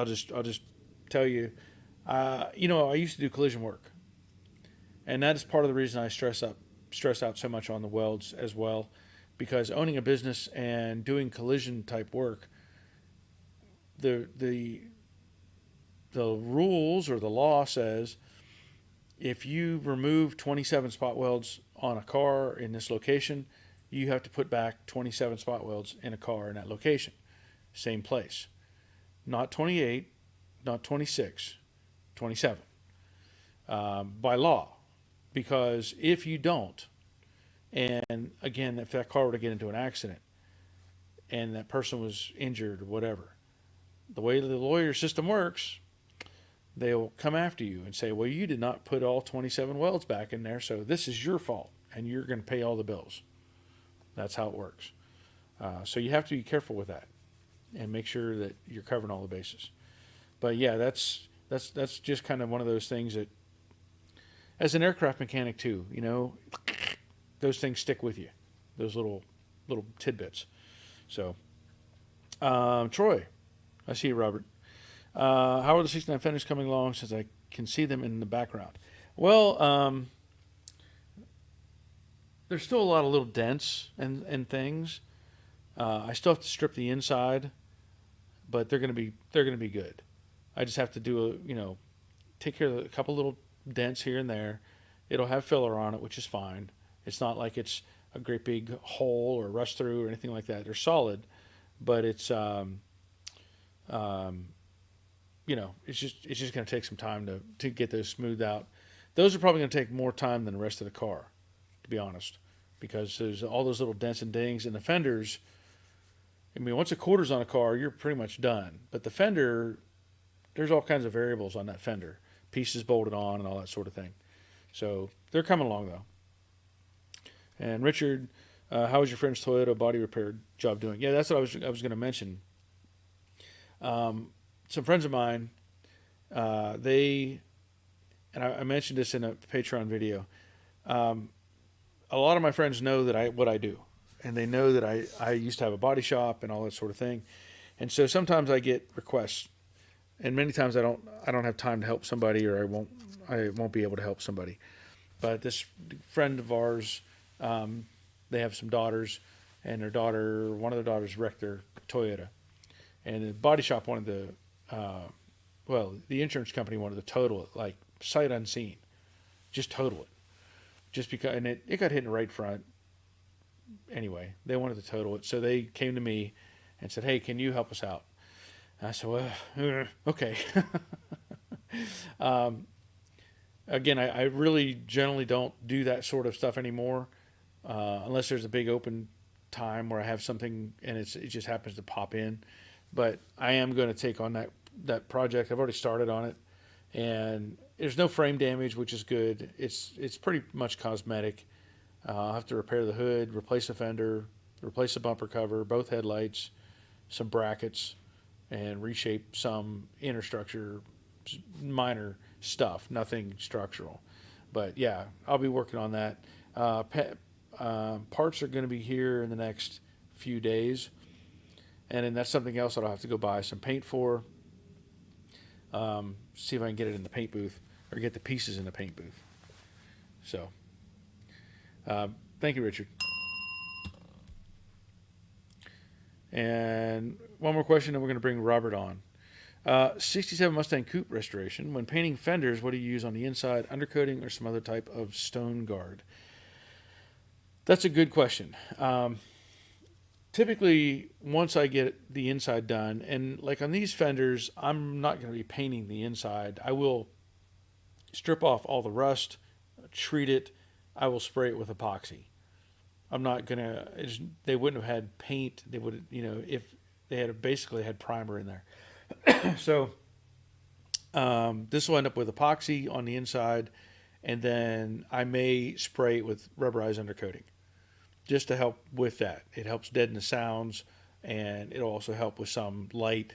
just tell you. I used to do collision work, and that is part of the reason I stress out so much on the welds as well. Because owning a business and doing collision type work, the rules or the law says if you remove 27 spot welds on a car in this location, you have to put back 27 spot welds in a car in that location, same place, not 28, not 26, 27, by law. Because if you don't, and again, if that car were to get into an accident and that person was injured or whatever, the way the lawyer system works, they'll come after you and say, well, you did not put all 27 welds back in there, so this is your fault, and you're going to pay all the bills. That's how it works. So you have to be careful with that and make sure that you're covering all the bases. But yeah, that's just kind of one of those things that, as an aircraft mechanic too, those things stick with you, those little tidbits. So, Troy, I see you, Robert. How are the 69 fenders coming along since I can see them in the background? Well, there's still a lot of little dents and things. I still have to strip the inside, but they're gonna be good. I just have to do take care of a couple little dents here and there. It'll have filler on it, which is fine. It's not like it's a great big hole or rust through or anything like that. They're solid, but it's it's just going to take some time to get those smoothed out. Those are probably going to take more time than the rest of the car, to be honest, because there's all those little dents and dings and the fenders. I mean, once a quarter's on a car, you're pretty much done. But the fender, there's all kinds of variables on that fender. pieces bolted on and all that sort of thing. So they're coming along though. And Richard, how was your friend's Toyota body repair job doing? Yeah, that's what I was going to mention. Some friends of mine, they, and I mentioned this in a Patreon video. A lot of my friends know that what I do, and they know that I used to have a body shop and all that sort of thing. And so sometimes I get requests, and many times I don't have time to help somebody, or I won't be able to help somebody. But this friend of ours, they have some daughters, and one of their daughters wrecked their Toyota, and the body shop wanted the insurance company wanted to total it, like sight unseen, just total it, just because, and it got hit in the right front. Anyway, they wanted to total it, so they came to me and said, "Hey, can you help us out?" And I said, "Well, okay." Again, I really generally don't do that sort of stuff anymore, unless there's a big open time where I have something and it just happens to pop in. But I am going to take on that project. I've already started on it, and there's no frame damage, which is good. It's pretty much cosmetic. I'll have to repair the hood, replace the fender, replace the bumper cover, both headlights, some brackets, and reshape some inner structure, minor stuff, nothing structural. But yeah, I'll be working on that. Parts are going to be here in the next few days, and then that's something else that I'll have to go buy some paint for. See if I can get it in the paint booth, or get the pieces in the paint booth. So, thank you, Richard. And one more question, and we're going to bring Robert on. 67 Mustang Coupe Restoration. When painting fenders, what do you use on the inside? Undercoating or some other type of stone guard? That's a good question. Typically, once I get the inside done, and like on these fenders, I'm not going to be painting the inside. I will strip off all the rust, treat it. I will spray it with epoxy. I'm not going to, they wouldn't have had paint. They would, if they had basically had primer in there. So this will end up with epoxy on the inside, and then I may spray it with rubberized undercoating just to help with that. It helps deaden the sounds, and it'll also help with some light,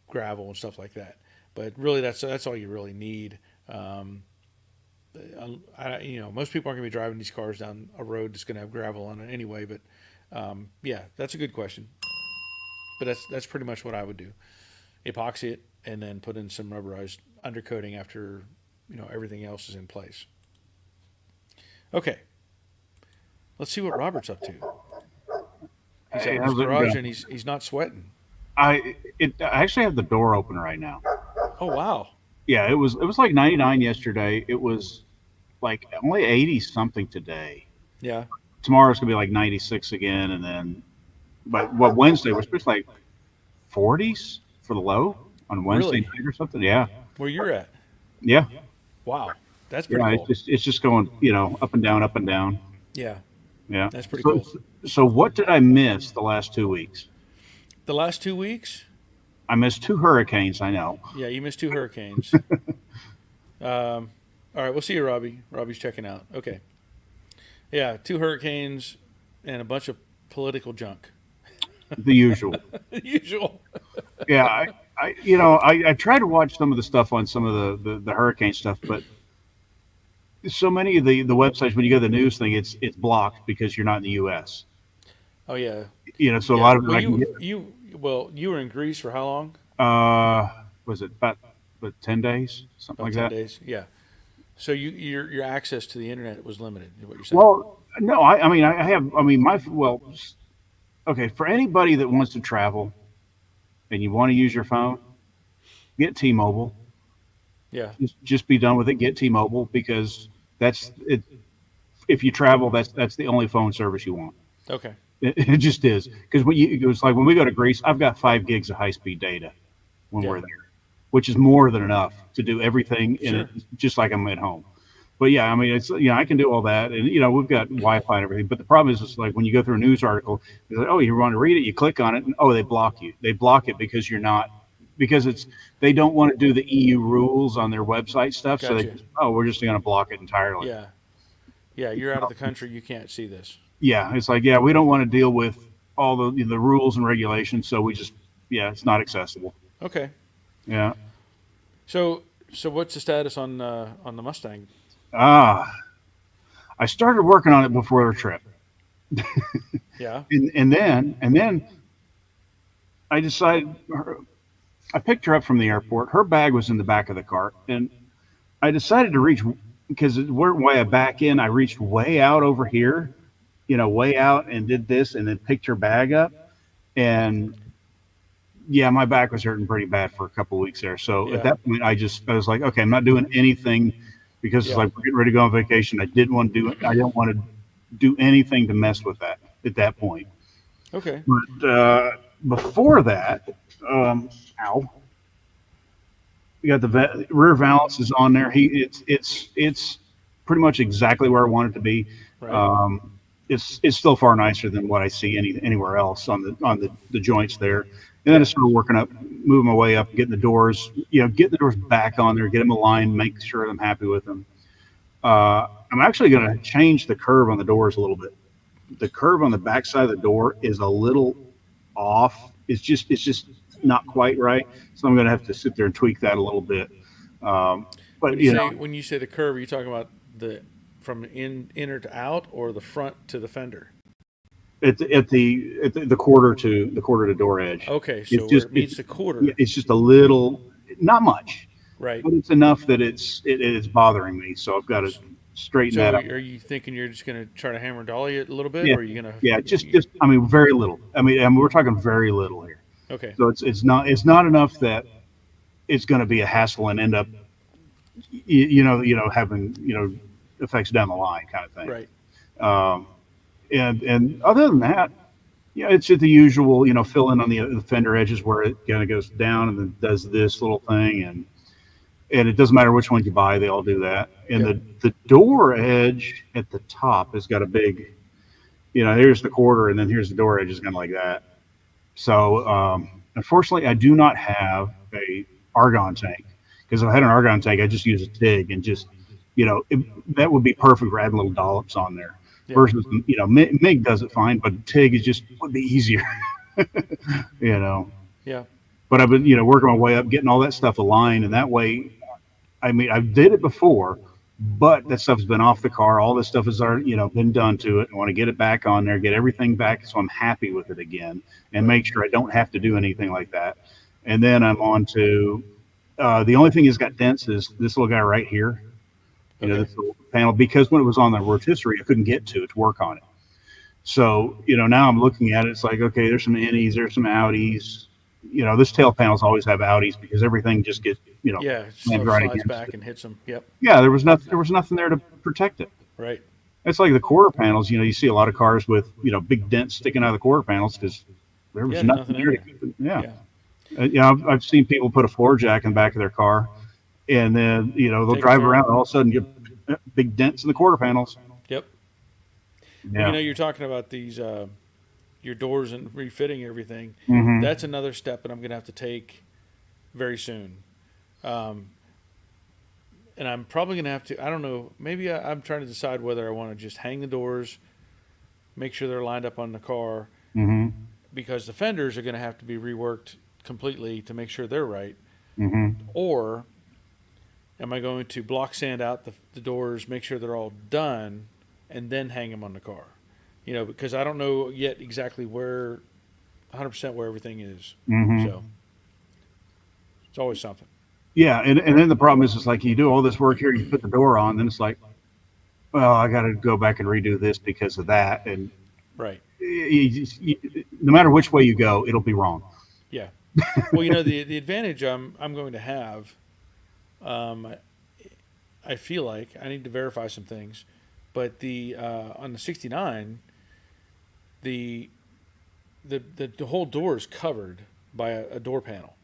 gravel and stuff like that. But really, that's all you really need. Most people aren't going to be driving these cars down a road that's going to have gravel on it anyway. But yeah, that's a good question. But that's pretty much what I would do. Epoxy it, and then put in some rubberized undercoating after everything else is in place. Okay, let's see what Robert's up to. He's out in his garage and he's not sweating. I actually have the door open right now. Oh wow! Yeah, it was like 99 yesterday. It was like only 80 something today. Yeah. Tomorrow's gonna be like 96 again, and then but Wednesday we're supposed to like 40s for the low on Wednesday night or something. Yeah. Where you're at? Yeah. Wow, that's pretty cool. It's just going up and down, up and down. Yeah. Yeah. That's pretty cool. So what did I miss the last 2 weeks? The last 2 weeks? I missed 2 hurricanes, I know. Yeah, you missed 2 hurricanes. All right, we'll see you, Robbie. Robbie's checking out. Okay. Yeah, 2 hurricanes and a bunch of political junk. The usual. The usual. Yeah, I try to watch some of the stuff on some of the hurricane stuff, but so many of the websites, when you go to the news thing, it's blocked because you're not in the U.S. Oh yeah. So a lot of you were in Greece for how long? Was it about 10 days, something like that? 10 days, yeah. So your access to the internet was limited, is what you're saying? Well, no, okay, for anybody that wants to travel and you want to use your phone, get T-Mobile. Yeah. Just be done with it. Get T-Mobile, because that's it. If you travel, that's the only phone service you want. Okay. It just is, because it was like when we go to Greece, I've got 5 gigs of high-speed data when we're there, which is more than enough to do everything in it, just like I'm at home. But yeah, I mean, it's I can do all that, and we've got Wi-Fi and everything. But the problem is, it's like when you go through a news article, it's like, oh, you want to read it, you click on it, and oh, they block you. They block it because you're not because they don't want to do the EU rules on their website stuff. So Gotcha. we're just going to block it entirely. Yeah. Yeah. You're out of the country. You can't see this. Yeah, it's like, yeah, we don't want to deal with all the rules and regulations, so we just, yeah, it's not accessible. Okay. Yeah. So what's the status on the Mustang? Ah, I started working on it before the trip, Yeah. and then I decided I picked her up from the airport. Her bag was in the back of the cart, and I decided to reach because we're way back in. I reached way out over here, way out, and did this, and then picked her bag up, and yeah, my back was hurting pretty bad for a couple of weeks there. So at Yeah. that point, I was like, okay, I'm not doing anything because it's Yeah. like we're getting ready to go on vacation. I didn't want to do it. I didn't want to do anything to mess with that at that point. Okay. But before that, ow, we got the rear valance is on there. It's pretty much exactly where I want it to be. Right. It's still far nicer than what I see anywhere else on the joints there. And then I started working up, moving my way up, getting the doors, getting the doors back on there, get them aligned, make sure I'm happy with them. I'm actually going to change the curve on the doors a little bit. The curve on the back side of the door is a little off. It's just not quite right. So I'm going to have to sit there and tweak that a little bit. But When you say the curve, are you talking about from inner to out, or the front to the fender? at the quarter to door edge. Okay, so where it meets the quarter. It's just a little, not much, Right. but it's enough that it is bothering me. So I've got to straighten So that up. are you thinking you're just going to try to hammer and dolly it a little bit, Yeah. or are you going to? Yeah, just I mean, very little. I mean, we're talking very little here. Okay. So it's not enough that it's going to be a hassle and end up, having effects down the line kind of thing. Right. And other than that, it's the usual, fill in on the fender edges where it kind of goes down and then does this little thing, and it doesn't matter which one you buy, they all do that. And the door edge at the top has got a big, here's the quarter, and then here's the door edge is kind of like that. So unfortunately, I do not have a argon tank, because if I had an argon tank, I just use a TIG and just, that would be perfect for adding little dollops on there. Yeah. Versus, MIG does it fine, but TIG is would be easier, Yeah. But I've been, working my way up, getting all that stuff aligned, and that way, I mean, I did it before, but that stuff's been off the car. All this stuff has already, been done to it. I want to get it back on there, get everything back so I'm happy with it again, and make sure I don't have to do anything like that. And then I'm on to the only thing that's got dents is this little guy right here. This little panel, because when it was on the rotisserie, I couldn't get to it to work on it. So, now I'm looking at it, it's like, okay, there's some innies, there's some outies. This tail panels always have outies because everything just gets, Yeah. slammed So right slides against back it. and hits them. Yep. Yeah, there was nothing there to protect it. Right. It's like the quarter panels, you see a lot of cars with, big dents sticking out of the quarter panels because there was nothing there to keep it. Yeah. I've seen people put a floor jack in the back of their car, and then, they'll drive around and all of a sudden get big dents in the quarter panels. Yep. Yeah. You're talking about these your doors and refitting everything. Mhm. That's another step that I'm going to have to take very soon. And I'm probably going to have to, I don't know, maybe I'm trying to decide whether I want to just hang the doors, make sure they're lined up on the car, Mm-hmm. because the fenders are going to have to be reworked completely to make sure they're right. Mm-hmm. Or am I going to block sand out the doors, make sure they're all done, and then hang them on the car? Because I don't know yet exactly 100% where everything is. Mm-hmm. So it's always something. Yeah, and then the problem is, it's like you do all this work here, you put the door on, then it's like, well, I got to go back and redo this because of that, and Right. no matter which way you go, it'll be wrong. Yeah. Well, the advantage I'm going to have, I feel like I need to verify some things, but on the 69, the whole door is covered by a door panel,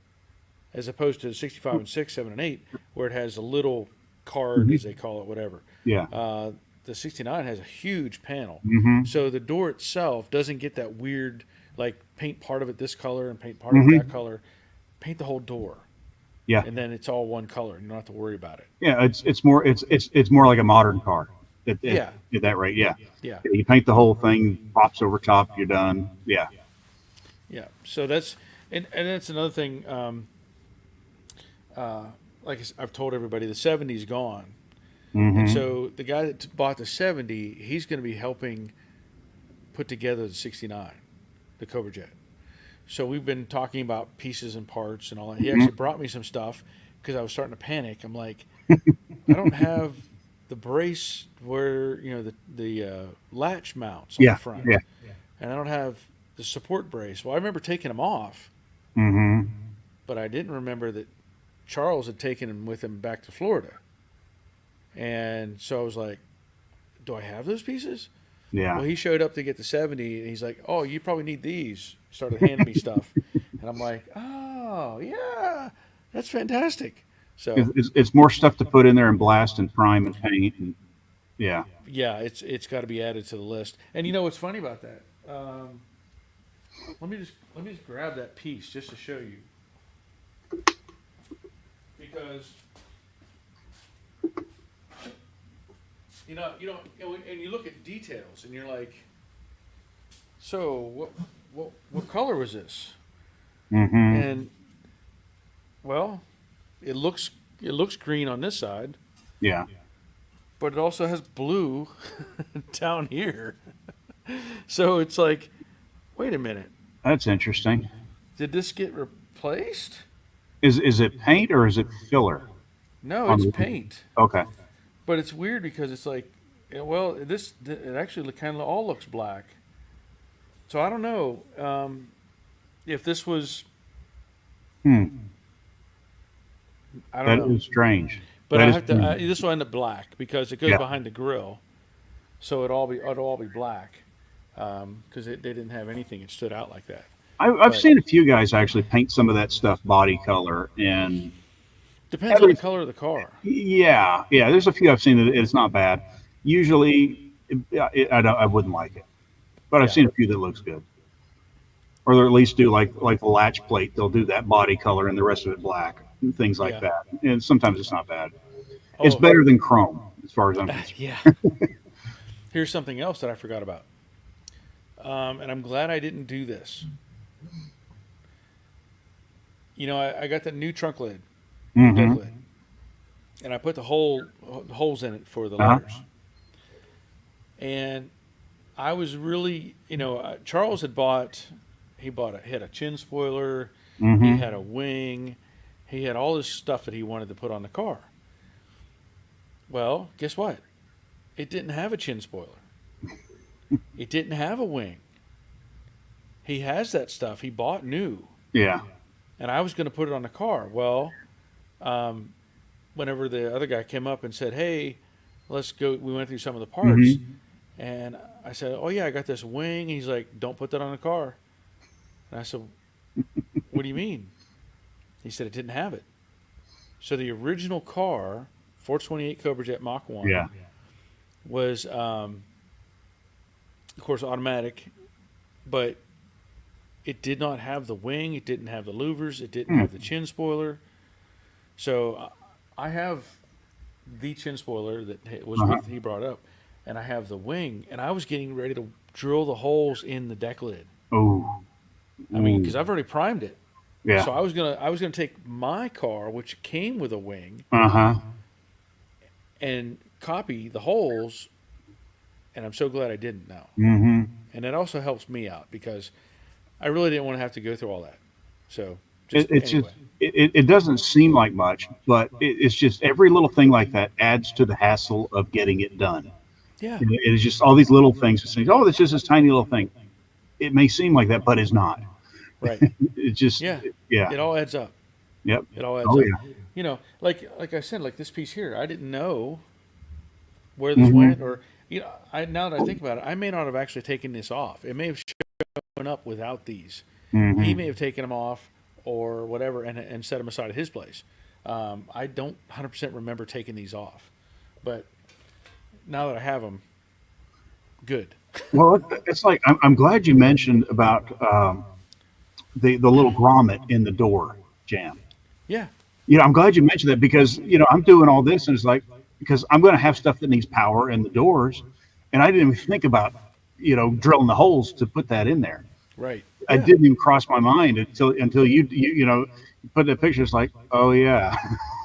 as opposed to 65 and 6, 7 and 8, where it has a little card, as they call it, whatever. Yeah. The 69 has a huge panel, Mm-hmm. so the door itself doesn't get that weird, like, paint part of it this color and paint part of it that color paint the whole door, Yeah. and then it's all one color. You don't have to worry about it. Yeah. It's more like a modern car Yeah, at that rate. Yeah. yeah, You paint the whole thing, pops over top, you're done. Yeah. yeah. So that's and that's another thing. Like I've told everybody, the '70's gone, and Mm-hmm. so the guy that bought the '70, he's going to be helping put together the '69, the Cobra Jet. So we've been talking about pieces and parts and all that. He Mm-hmm. actually brought me some stuff because I was starting to panic. I'm like, I don't have the brace where the latch mounts on the Yeah. front, Yeah. and I don't have the support brace. Well, I remember taking them off, Mm-hmm. but I didn't remember that Charles had taken him with him back to Florida. And so I was like, do I have those pieces? Yeah. Well, he showed up to get the '70, and he's like, oh, you probably need these. Started handing me stuff. And I'm like, oh, yeah, that's fantastic. So, It's more stuff to put in there and blast and prime and paint. And yeah. yeah, it's got to be added to the list. And you know what's funny about that? Let me just grab that piece just to show you. Because and you look at details, and you're like, so what color was this? Mm-hmm. And well, it looks green on this side, Yeah. but it also has blue down here. So it's like, wait a minute, That's interesting. did this get replaced? Is it paint or is it filler? No, On it's the- paint. Okay. But it's weird because it's like, well, it actually kind of all looks black. So I don't know if this was. Hmm. I That don't know. is strange. But That I is have to. strange. This will end up black because it goes Yeah. behind the grill, so it'll all be black because they didn't have anything that stood out like that. I've But seen a few guys actually paint some of that stuff body color, and depends on the color of the car. yeah, yeah. There's a few I've seen that it's not bad. Usually, I wouldn't like it, but I've Yeah. seen a few that looks good. Or they'll at least do like the latch plate. They'll do that body color and the rest of it black and things like Yeah. that. And sometimes it's not bad. It's Oh, better than chrome as far as I'm concerned. yeah. Here's something else that I forgot about, and I'm glad I didn't do this. I got that new trunk lid, deck Mm-hmm. lid, and I put the holes in it for the Uh-huh. letters. And I was really, Charles he had a chin spoiler, he Mm-hmm. had a wing, he had all this stuff that he wanted to put on the car. Well, guess what? It didn't have a chin spoiler. It didn't have a wing. He has that stuff. He bought new, Yeah. and I was going to put it on the car. Well, whenever the other guy came up and said, "Hey, let's go," we went through some of the parts, Mm-hmm. and I said, "Oh yeah, I got this wing." And he's like, "Don't put that on the car." And I said, "What do you mean?" He said it didn't have it. So the original car, 428 Cobra Jet Mach 1, Yeah. was, of course, automatic, but it did not have the wing. It didn't have the louvers. It didn't have the chin spoiler. So I have the chin spoiler that Uh-huh. he brought up, and I have the wing, and I was getting ready to drill the holes in the deck lid. Oh. I mean, because I've already primed it. Yeah. So I was gonna take my car, which came with a wing, Uh-huh. and copy the holes, and I'm so glad I didn't now. Mm-hmm. And it also helps me out because I really didn't want to have to go through all that. So It's anyway. just it doesn't seem like much, but it's just every little thing like that adds to the hassle of getting it done. Yeah. It is just all these little things. It seems, oh, that's just this tiny little thing. It may seem like that, but it's not. Right. It just Yeah. yeah. It all adds up. Yep. It all adds Oh up. yeah. Like I said, like this piece here, I didn't know where this Mhm. went, or now that I think about it, I may not have actually taken this off. It may have shown up without these. Mhm. He may have taken them off or whatever and set them aside at his place. I don't 100% remember taking these off, but now that I have them, good. Well, it's like I'm glad you mentioned about the little grommet in the door. jam. Yeah. I'm glad you mentioned that because I'm doing all this and it's like because I'm going to have stuff that needs power in the doors, and I didn't even think about drilling the holes to put that in there. Right. I Yeah. didn't even cross my mind until you put the picture. It's like, oh yeah,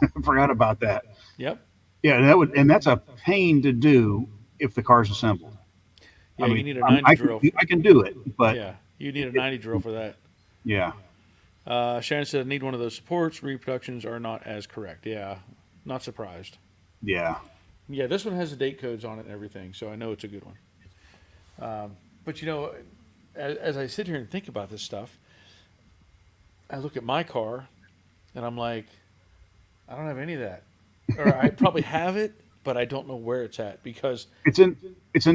I forgot about that. Yep. Yeah, and that's a pain to do if the car's assembled. I Yeah. You mean, need a 90 drill. I can do it, but Yeah. You need a 90 drill for that. yeah, Shannon said, I need one of those supports. Reproductions are not as correct. Yeah. Not surprised. yeah, Yeah. This one has the date codes on it and everything. So I know it's a good one. But as I sit here and think about this stuff, I look at my car and I'm like, I don't have any of that. Or I probably have it, but I don't know where it's at because it's in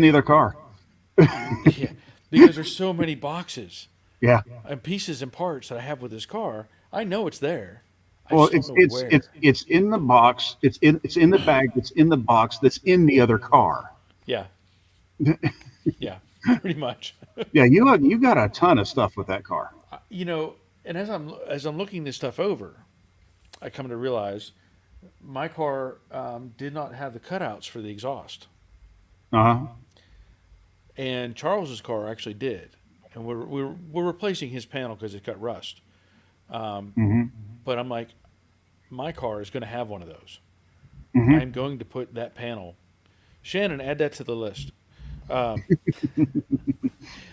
the other car. yeah, because there's so many boxes Yeah. and pieces and parts that I have with this car. I know it's there. I Well, just don't know where. it's in the box. It's in the bag. That's in the box. That's in the other car. Yeah, yeah, pretty much. Yeah, you got a ton of stuff with that car. And as I'm looking this stuff over, I come to realize my car did not have the cutouts for the exhaust, Uh huh. and Charles's car actually did, and we're replacing his panel because it got rust. Hmm. But I'm like, my car is going to have one of those. Hmm. I'm going to put that panel. Shannon, add that to the list. Um,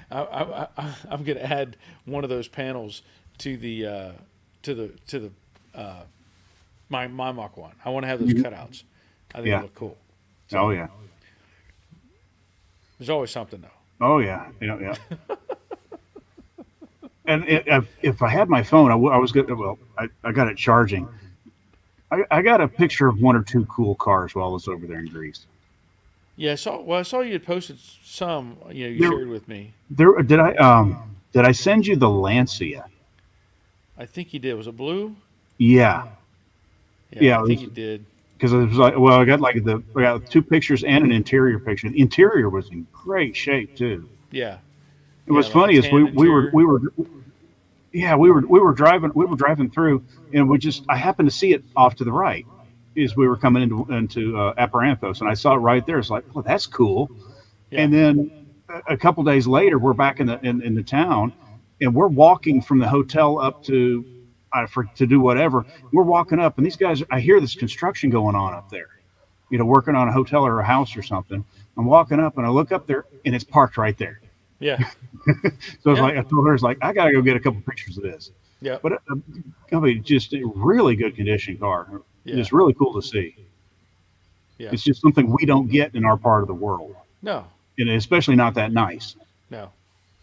I'm going to add one of those panels to the my Mach 1. I want to have those cutouts. I think Yeah. they look cool. Oh yeah. There's always something though. Oh yeah. Yeah. Yeah. And if I had my phone, I was good. Well, I got it charging. I got a picture of one or two cool cars while I was over there in Greece. Yeah, I saw you had posted some. You There, shared with me. did I send you the Lancia? I think you did. Was it blue? Yeah. Yeah, Yeah. I think you did. Because it was like, well, I got two pictures and an interior picture. The interior was in great shape too. Yeah, It yeah, was like a funny is tan interior. we were driving through, and I happened to see it off to the right as we were coming into Aparanthos, and I saw it right there. It's like, well, that's cool. Yeah, And then a couple days later, we're back in the town, and we're walking from the hotel up to to do whatever. We're walking up, and these guys, I hear this construction going on up there. Working on a hotel or a house or something. I'm walking up, and I look up there, and it's parked right there. yeah, So yeah, I told her, it's like, I got to go get a couple pictures of this. yeah, But I mean, just a really good condition car. yeah, Just really cool to see. yeah. It's just something we don't get in our part of the world, No, and especially not that nice. no,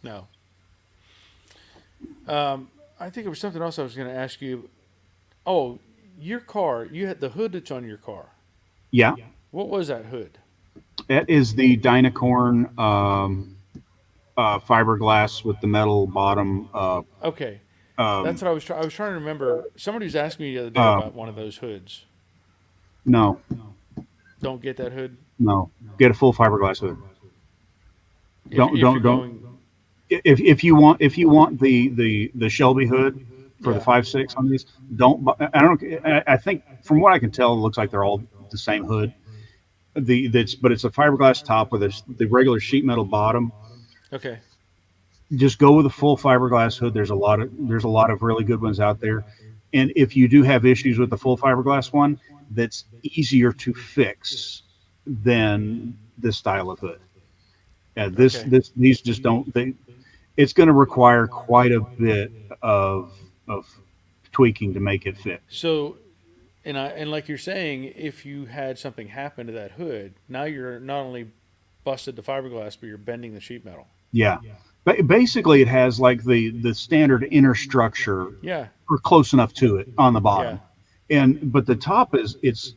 no. I think there was something else I was going to ask you. Oh, your car. You had the hood that's on your car. Yeah, What was that hood? that is the dynacorn fiberglass with the metal bottom. Okay, Um, that's what I was trying to remember. Somebody was asking me the other day uh, about one of those hoods. no, Don't get that hood no, get a full fiberglass hood. if you're Don't. going. If you want the Shelby hood for the Yeah. 5.6 on these, I don't. I think from what I can tell, it looks like they're all the same hood. But it's a fiberglass top with the regular sheet metal bottom. Okay. Just go with a full fiberglass hood. There's a lot of really good ones out there. And if you do have issues with the full fiberglass one, that's easier to fix than this style of hood. Yeah, Okay. these just don't. It's going to require quite a bit of tweaking to make it fit. So, and like you're saying, if you had something happen to that hood, now you're not only busted the fiberglass, but you're bending the sheet metal. Yeah, but basically, it has like the standard inner structure Yeah. or close enough to it on the Yeah. bottom, but the top it's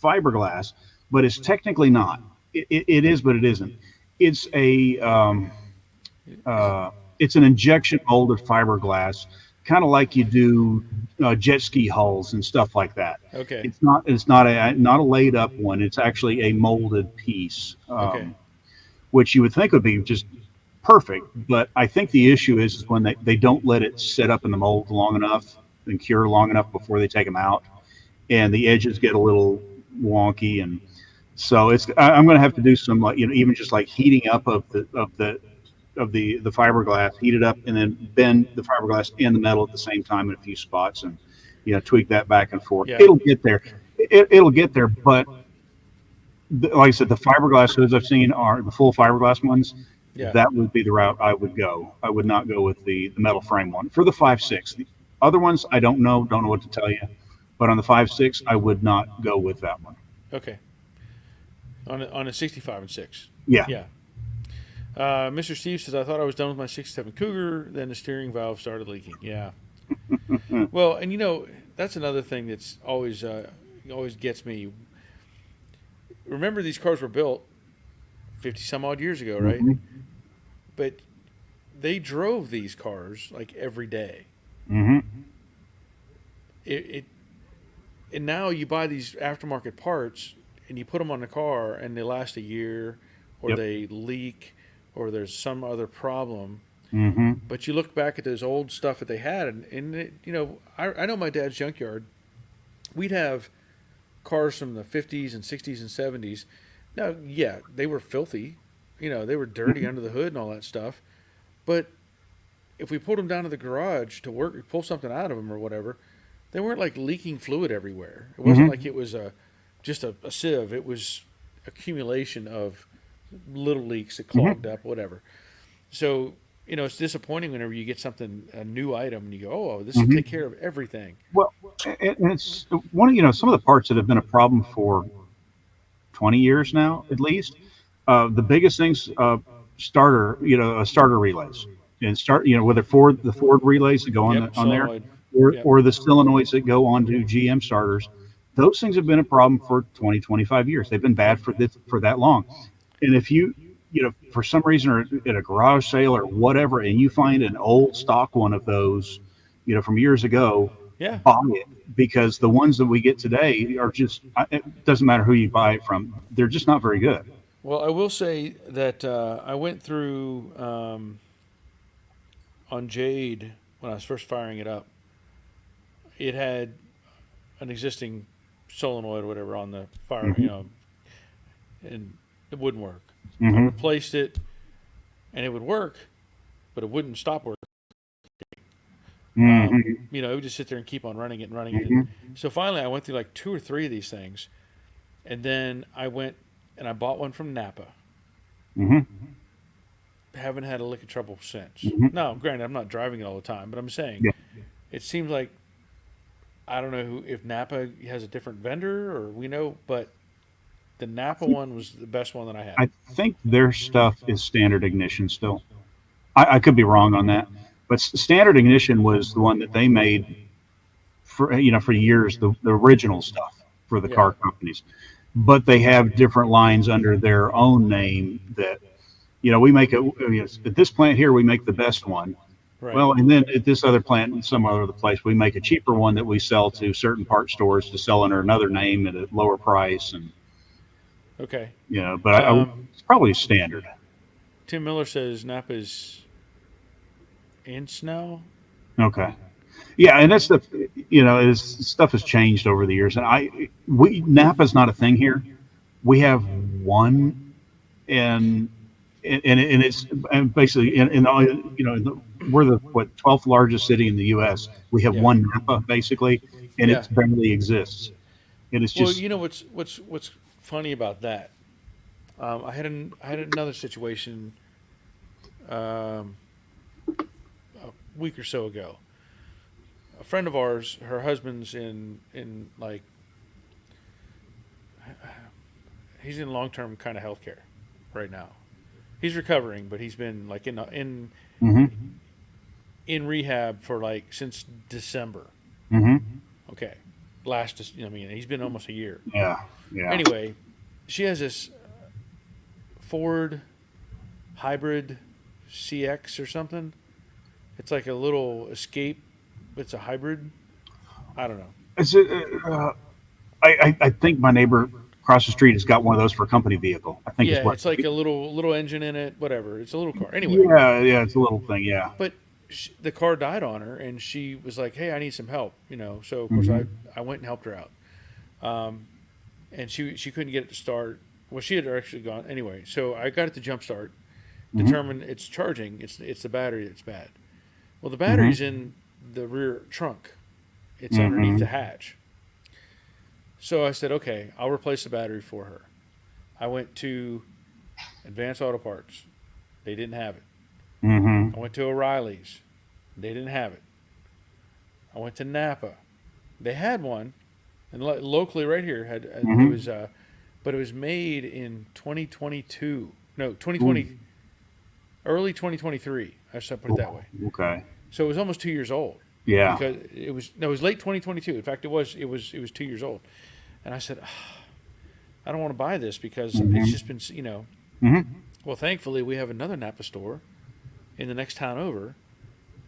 fiberglass, but it's technically not. It is, but it isn't. It's it's an injection molded fiberglass, kind of like you do jet ski hulls and stuff like that. Okay. It's not a laid up one. It's actually a molded piece, Okay. which you would think would be just perfect. But I think the issue is when they don't let it sit up in the mold long enough. and cure long enough before they take them out, and the edges get a little wonky, and so I'm going to have to do some, like, even just like heating up of the fiberglass, heat it up, and then bend the fiberglass and the metal at the same time in a few spots, and tweak that back and forth. Yeah. It'll get there. It'll get there, but like I said, the fiberglass hoods I've seen are the full fiberglass ones. Yeah. That would be the route I would go. I would not go with the metal frame one for the 5.6. The other ones I don't know what to tell you, but on the 5.6 I would not go with that one. Okay. On a 65 and 6. Yeah. Yeah. Mr. Steve says, I thought I was done with my 67 Cougar, then the steering valve started leaking. Yeah. Well, and that's another thing that's always gets me. Remember, these cars were built 50 some odd years ago, right? Mm-hmm. But they drove these cars like every day. Mm-hmm. And now you buy these aftermarket parts and you put them on the car and they last a year, or Yep. they leak, or there's some other problem. Mm-hmm. But you look back at those old stuff that they had, and I know my dad's junkyard. We'd have cars from the 50s and 60s and 70s. Now, yeah, they were filthy. They were dirty Mm-hmm. under the hood and all that stuff. But if we pulled them down to the garage to work, pull something out of them or whatever, they weren't like leaking fluid everywhere. It wasn't Mm-hmm. like it was just a sieve. It was accumulation of little leaks that clogged Mm-hmm. up, whatever. So, it's disappointing whenever you get a new item, and you go, oh, this Mm-hmm. will take care of everything. Well, and it's one of some of the parts that have been a problem for 20 years now, at least. The biggest things, starter relays, and whether the Ford relays that go on Yep, on there, solenoid. or Yep. or the solenoids that go onto GM starters. Those things have been a problem for 20, 25 years. They've been bad for that long. And if you for some reason are at a garage sale or whatever, and you find an old stock one of those, from years ago, Yeah. buy it, because the ones that we get today are just, it doesn't matter who you buy it from, they're just not very good. Well, I will say that I went through on Jade when I was first firing it up. It had an existing solenoid or whatever on the fire, Mhm. and it wouldn't work. I Mm-hmm. replaced it, and it would work, but it wouldn't stop working. Mm-hmm. It would just sit there and keep on running it and running it. Mhm. So finally, I went through like 2 or 3 of these things, and then I went and I bought one from Napa. Mm-hmm. Haven't had a lick of trouble since. Mhm. No, granted, I'm not driving it all the time, but I'm saying Yeah. it seems like, I don't know if Napa has a different vendor or but the Napa one was the best one that I had. I think their stuff is standard ignition still. I could be wrong on that, but standard ignition was the one that they made for years, the original stuff for the car companies. But they have different lines under their own name that, we make at this plant here, we make the best one. Right. Well, and then at this other plant in some other place, we make a cheaper one that we sell to certain part stores to sell under another name at a lower price. And, Okay. but it's probably standard. Tim Miller says Napa's inch now. Okay. Yeah, and that's stuff has changed over the years, and Napa's not a thing here. We have one, and it's basically we're the 12th largest city in the U.S. We have one Napa basically, and it barely exists. And it's just what's funny about that. I had another situation a week or so ago. A friend of ours, her husband's in like, he's in long-term kind of healthcare right now. He's recovering, but he's been like in rehab for like since December. Mm-hmm. Okay, he's been almost a year. Yeah. Anyway, she has this Ford hybrid CX or something. It's like a little Escape. It's a hybrid. I don't know. I think my neighbor across the street has got one of those for a company vehicle. I think it's like a little engine in it. Whatever. It's a little car. Anyway. Yeah, it's a little thing. Yeah. But the car died on her, and she was like, "Hey, I need some help," So of course I went and helped her out, and she couldn't get it to start. Well, she had actually gone anyway. So I got it to jump start, determined it's charging. It's the battery that's bad. Well, the battery's in the rear trunk. It's underneath the hatch. So I said, okay, I'll replace the battery for her. I went to Advanced Auto Parts. They didn't have it. I went to O'Reilly's. They didn't have it. I went to Napa. They had one, and locally right here it was, but it was made in 2022. No, 2020, early 2023. I should put it that way. Okay. So it was almost 2 years old. Yeah. Because it was late 2022. In fact, it was 2 years old, and I said, I don't want to buy this because it's just been, Well, thankfully we have another Napa store in the next town over.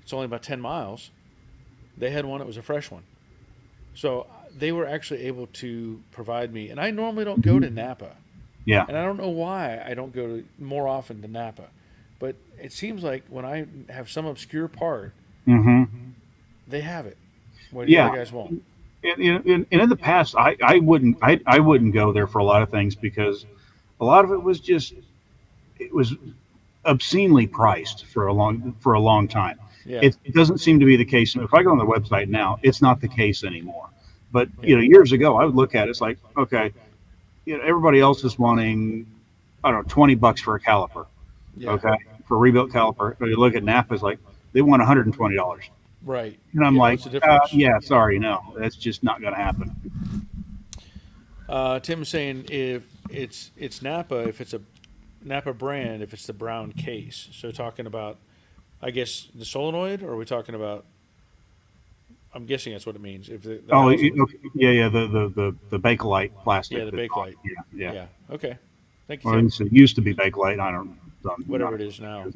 It's only about 10 miles. They had one. It was a fresh one. So they were actually able to provide me. And I normally don't go to Napa. Yeah. And I don't know why I don't go more often to Napa. But it seems like when I have some obscure part, they have it. What do you guys want? And in the past, I wouldn't go there for a lot of things because a lot of it was obscenely priced for a long time. Yeah. It doesn't seem to be the case. If I go on the website now, it's not the case anymore. But years ago, I would look at it, it's like, okay, everybody else is wanting, I don't know, $20 for a caliper. Yeah. Okay, for a rebuilt caliper. But you look at Napa, it's like they want $120. Right. And I'm like, sorry, no, that's just not going to happen. Tim's saying if it's Napa, if it's a Napa brand, if it's the brown case. So talking about, I guess, the solenoid, or are we talking about? I'm guessing that's what it means. If the Bakelite plastic. Yeah, the Bakelite. Yeah. Okay. Thank you. Well, it used to be Bakelite. I don't. Whatever it is now.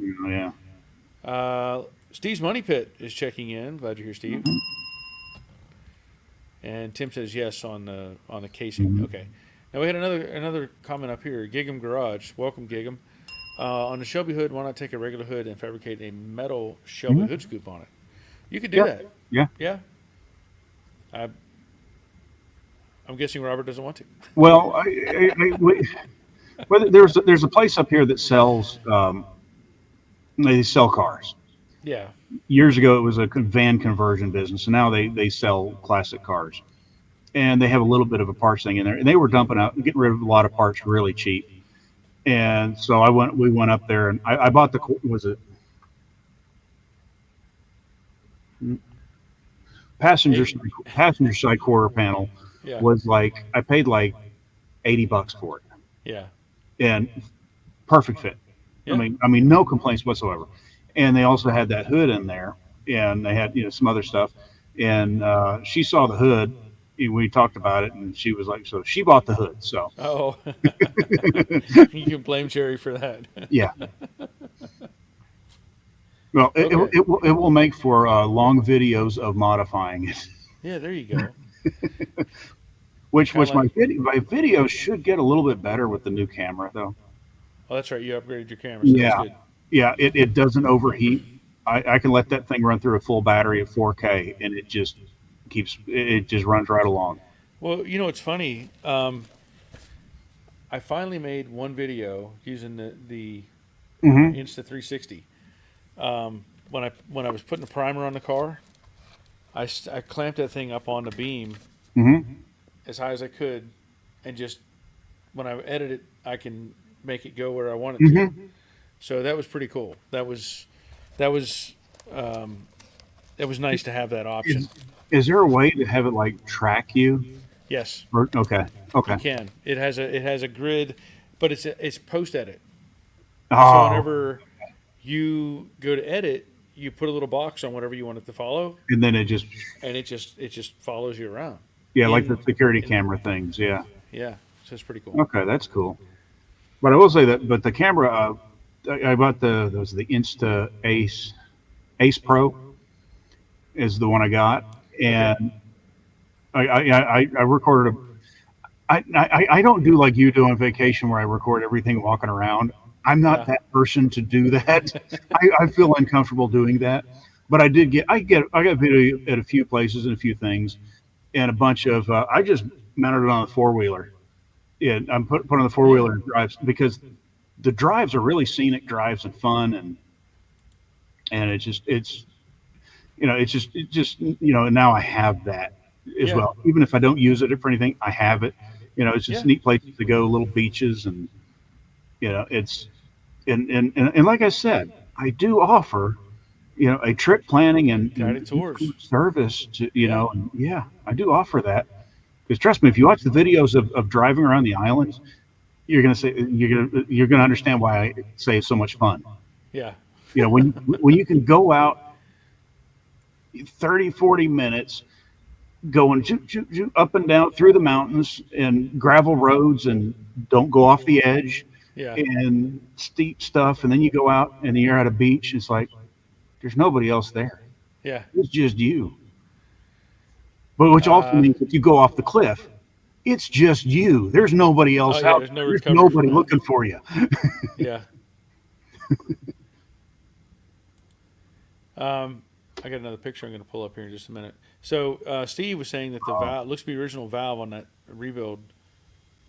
Yeah. Steve's Money Pit is checking in. Glad you're here, Steve. And Tim says yes on the casing. Okay. Now we had another comment up here. Gig'em Garage. Welcome, Gig'em. On the Shelby hood, why not take a regular hood and fabricate a metal Shelby hood scoop on it? You could do that. Yeah. Yeah. I'm guessing Robert doesn't want to. Well, there's a place up here that sells they sell cars. Yeah. Years ago, it was a van conversion business, and now they sell classic cars, and they have a little bit of a parts thing in there. And they were getting rid of a lot of parts really cheap. And so we went up there, and I bought passenger side quarter panel. Yeah. Was like, I paid like $80 for it. Yeah. And perfect fit. Yeah. I mean, no complaints whatsoever. And they also had that hood in there, and they had some other stuff. And she saw the hood. We talked about it, and she was like, so she bought the hood. So. Oh. You can blame Jerry for that. Yeah. Well, okay. it will make for long videos of modifying it. Yeah, there you go. Which my video should get a little bit better with the new camera, though. Oh, that's right. You upgraded your camera. So yeah. That's good. Yeah, it doesn't overheat. I can let that thing run through a full battery at 4K, and it just runs right along. Well, it's funny. I finally made one video using the Insta360. When I was putting a primer on the car, I clamped that thing up on the beam as high as I could, and just when I edit it, I can make it go where I want it to. So that was pretty cool. That was nice to have that option. Is there a way to have it like track you? Yes. Okay. You can. It has a grid, but it's post edit. Oh. So whenever you go to edit, you put a little box on whatever you want it to follow, and then it just follows you around. Yeah, like the security camera things. Yeah. Yeah. So it's pretty cool. Okay, that's cool. But I will say that, but the camera, I bought the Insta Ace Pro is the one I got, and I recorded I don't do like you do on vacation where I record everything walking around. I'm not that person to do that. I feel uncomfortable doing that. but I got video at a few places and a few things, and a bunch of I just mounted it on a four wheeler. Yeah, I'm put on the four Yeah. wheeler drives because the drives are really scenic drives and fun, and and now I have that as Yeah. well. Even if I don't use it for anything, I have it. It's just Yeah. neat places to go, little beaches, and it's and like I said, I do offer a trip planning Guided and tours. service to Yeah. and yeah, I do offer that because trust me, if you watch the videos of driving around the islands, you're gonna understand why I say it's so much fun. Yeah. When you can go out 30-40 minutes going up and down through the mountains and gravel roads and don't go off the edge Yeah. and steep stuff, and then you go out and you're at a beach. It's like there's nobody else there. Yeah. It's just you. But which also Uh, means if you go off the cliff, it's just you. There's nobody oh else yeah. out There's no there. There's recovery from nobody that. looking for you. Yeah. I got another picture I'm going to pull up here in just a minute. So Steve was saying that the valve looks to be original valve on that rebuild,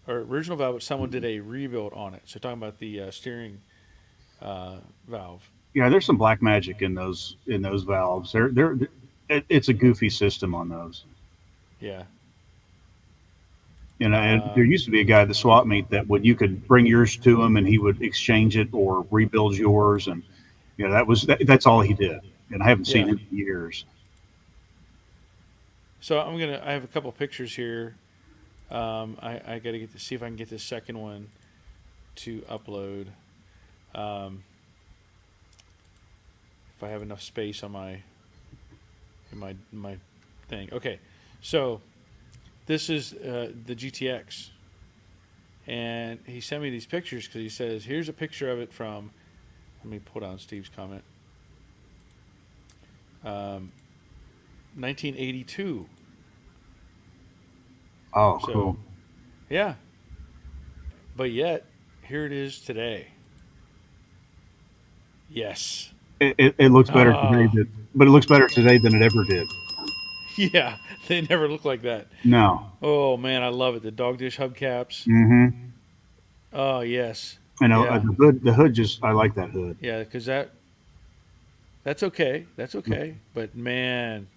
or original valve, but someone did a rebuild on it. So talking about the steering valve. Yeah, there's some black magic in those valves. It's a goofy system on those. Yeah. And there used to be a guy at the swap meet that would you could bring yours to him and he would exchange it or rebuild yours, and that's all he did. And I haven't seen Yeah. him in years. So I have a couple pictures here. I got to get to see if I can get this second one to upload. If I have enough space on my thing. Okay, so this is the GTX, and he sent me these pictures because he says here's a picture of it from. Let me pull down Steve's comment. 1982. Oh, So, cool. yeah, but yet here it is today. Yes. It looks better today, Ah, but it looks better today than it ever did. yeah, they never look like that. No. Oh man, I love it. The dog dish hubcaps. Mm-hmm. Oh yes, I know yeah, the hood just I like that hood. yeah. Because that's okay. That's okay. But man,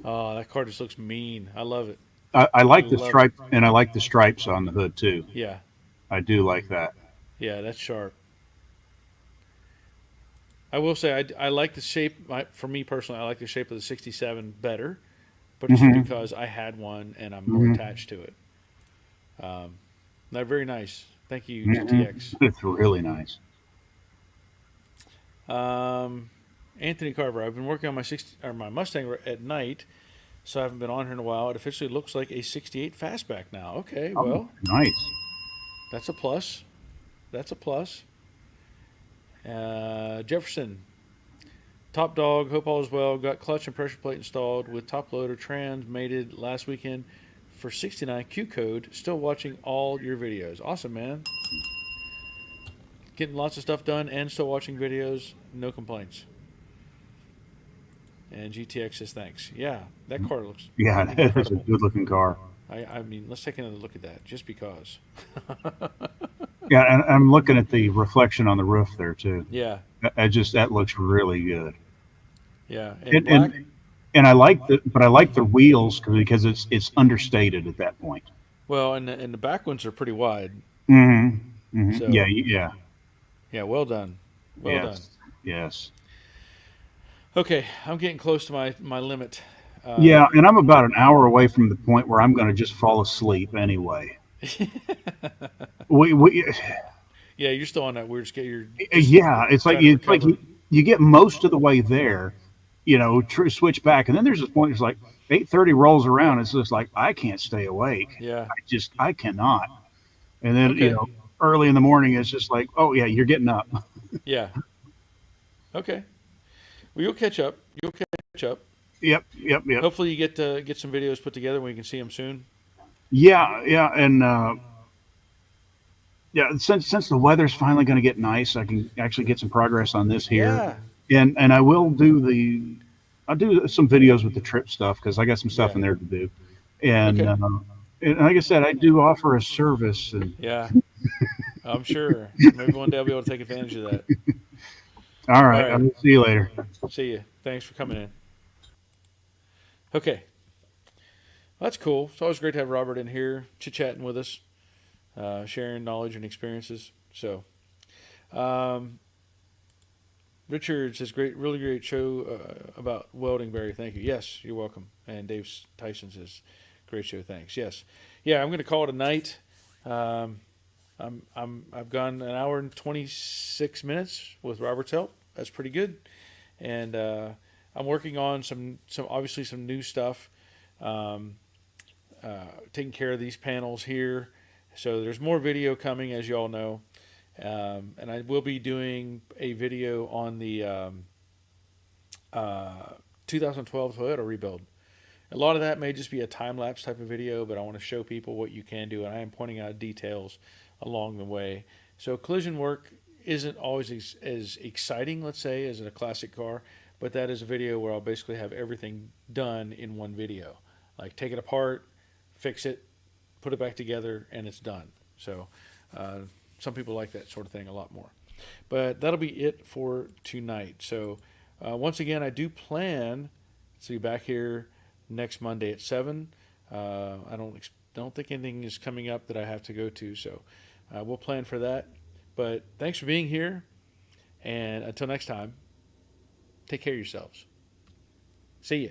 oh, that car just looks mean. I love it. I I like the love it. stripe, and I like the stripes on the hood too. Yeah, I do like that. yeah. That's sharp. I will say I like the shape. For me personally, I like the shape of the '67 better, but it's just Mm-hmm. because I had one and I'm more Mm-hmm. attached to it. They're very nice. Thank you, GTX. Mm-hmm. It's really nice. Anthony Carver. I've been working on my Mustang at night, so I haven't been on here in a while. It officially looks like a '68 fastback now. Okay, Oh, well, nice. that's a plus. That's a plus. Jefferson, top dog. Hope all is well. Got clutch and pressure plate installed with top loader trans mated last weekend for 69 Q code. Still watching all your videos. Awesome, man. Getting lots of stuff done and still watching videos. No complaints. And GTX says thanks. Yeah, that car looks Yeah, that is a incredible. good looking car. I mean, let's take another look at that just because. Yeah, and I'm looking at the reflection on the roof there too. Yeah, That looks really good. yeah. And And black, and I like the wheels because it's understated at that point. well, and the back ones are pretty wide. Mm-hmm. Mm-hmm. Yeah, So, yeah, yeah, well done. Well done. yes, yes. Okay, I'm getting close to my limit. Uh, Yeah, and I'm about an hour away from the point where I'm going to just fall asleep anyway. We yeah, you're still on that weird scale. You're just yeah, trying to it's like recover. you get most of the way there, switch back, and then there's this point. It's like 8:30 rolls around. It's just like I can't stay awake. Yeah. I cannot. And then Okay. early in the morning, it's just like, oh yeah, you're getting up. Yeah. Okay. Well, you'll catch up. You'll catch up. Yep, yep, yep. Hopefully, you get some videos put together and we can see them soon. Yeah, yeah, and yeah. Since the weather's finally going to get nice, I can actually get some progress on this here. Yeah. And I'll do some videos with the trip stuff because I got some stuff Yeah. in there to do. And, Okay. uh, and like I said, I do offer a service. And Yeah. I'm sure. Maybe one day I'll be able to take advantage of that. all All right, right. I'll see you later. See you. Thanks for coming in. Okay. Well, that's cool. It's always great to have Robert in here chit chatting with us, sharing knowledge and experiences. So, um, Richard says, great, really great show about welding, Barry. Thank you. Yes, you're welcome. And Dave Tyson says, great show. Thanks. Yes. Yeah, I'm going to call it a night. Um, I've gone an hour and 26 minutes with Robert's help. That's pretty good. And I'm working on some obviously some new stuff. Um, taking care of these panels here. So there's more video coming, as you all know. And I will be doing a video on the 2012 Toyota rebuild. A lot of that may just be a time lapse type of video, but I want to show people what you can do, and I am pointing out details along the way. So collision work isn't always as exciting, let's say, as in a classic car, but that is a video where I'll basically have everything done in one video. Like take it apart, fix it, put it back together, and it's done. So uh, some people like that sort of thing a lot more. But that'll be it for tonight. So once again, I do plan to be back here next Monday at 7. I don't think anything is coming up that I have to go to, so we'll plan for that. But thanks for being here, and until next time, take care of yourselves. See ya.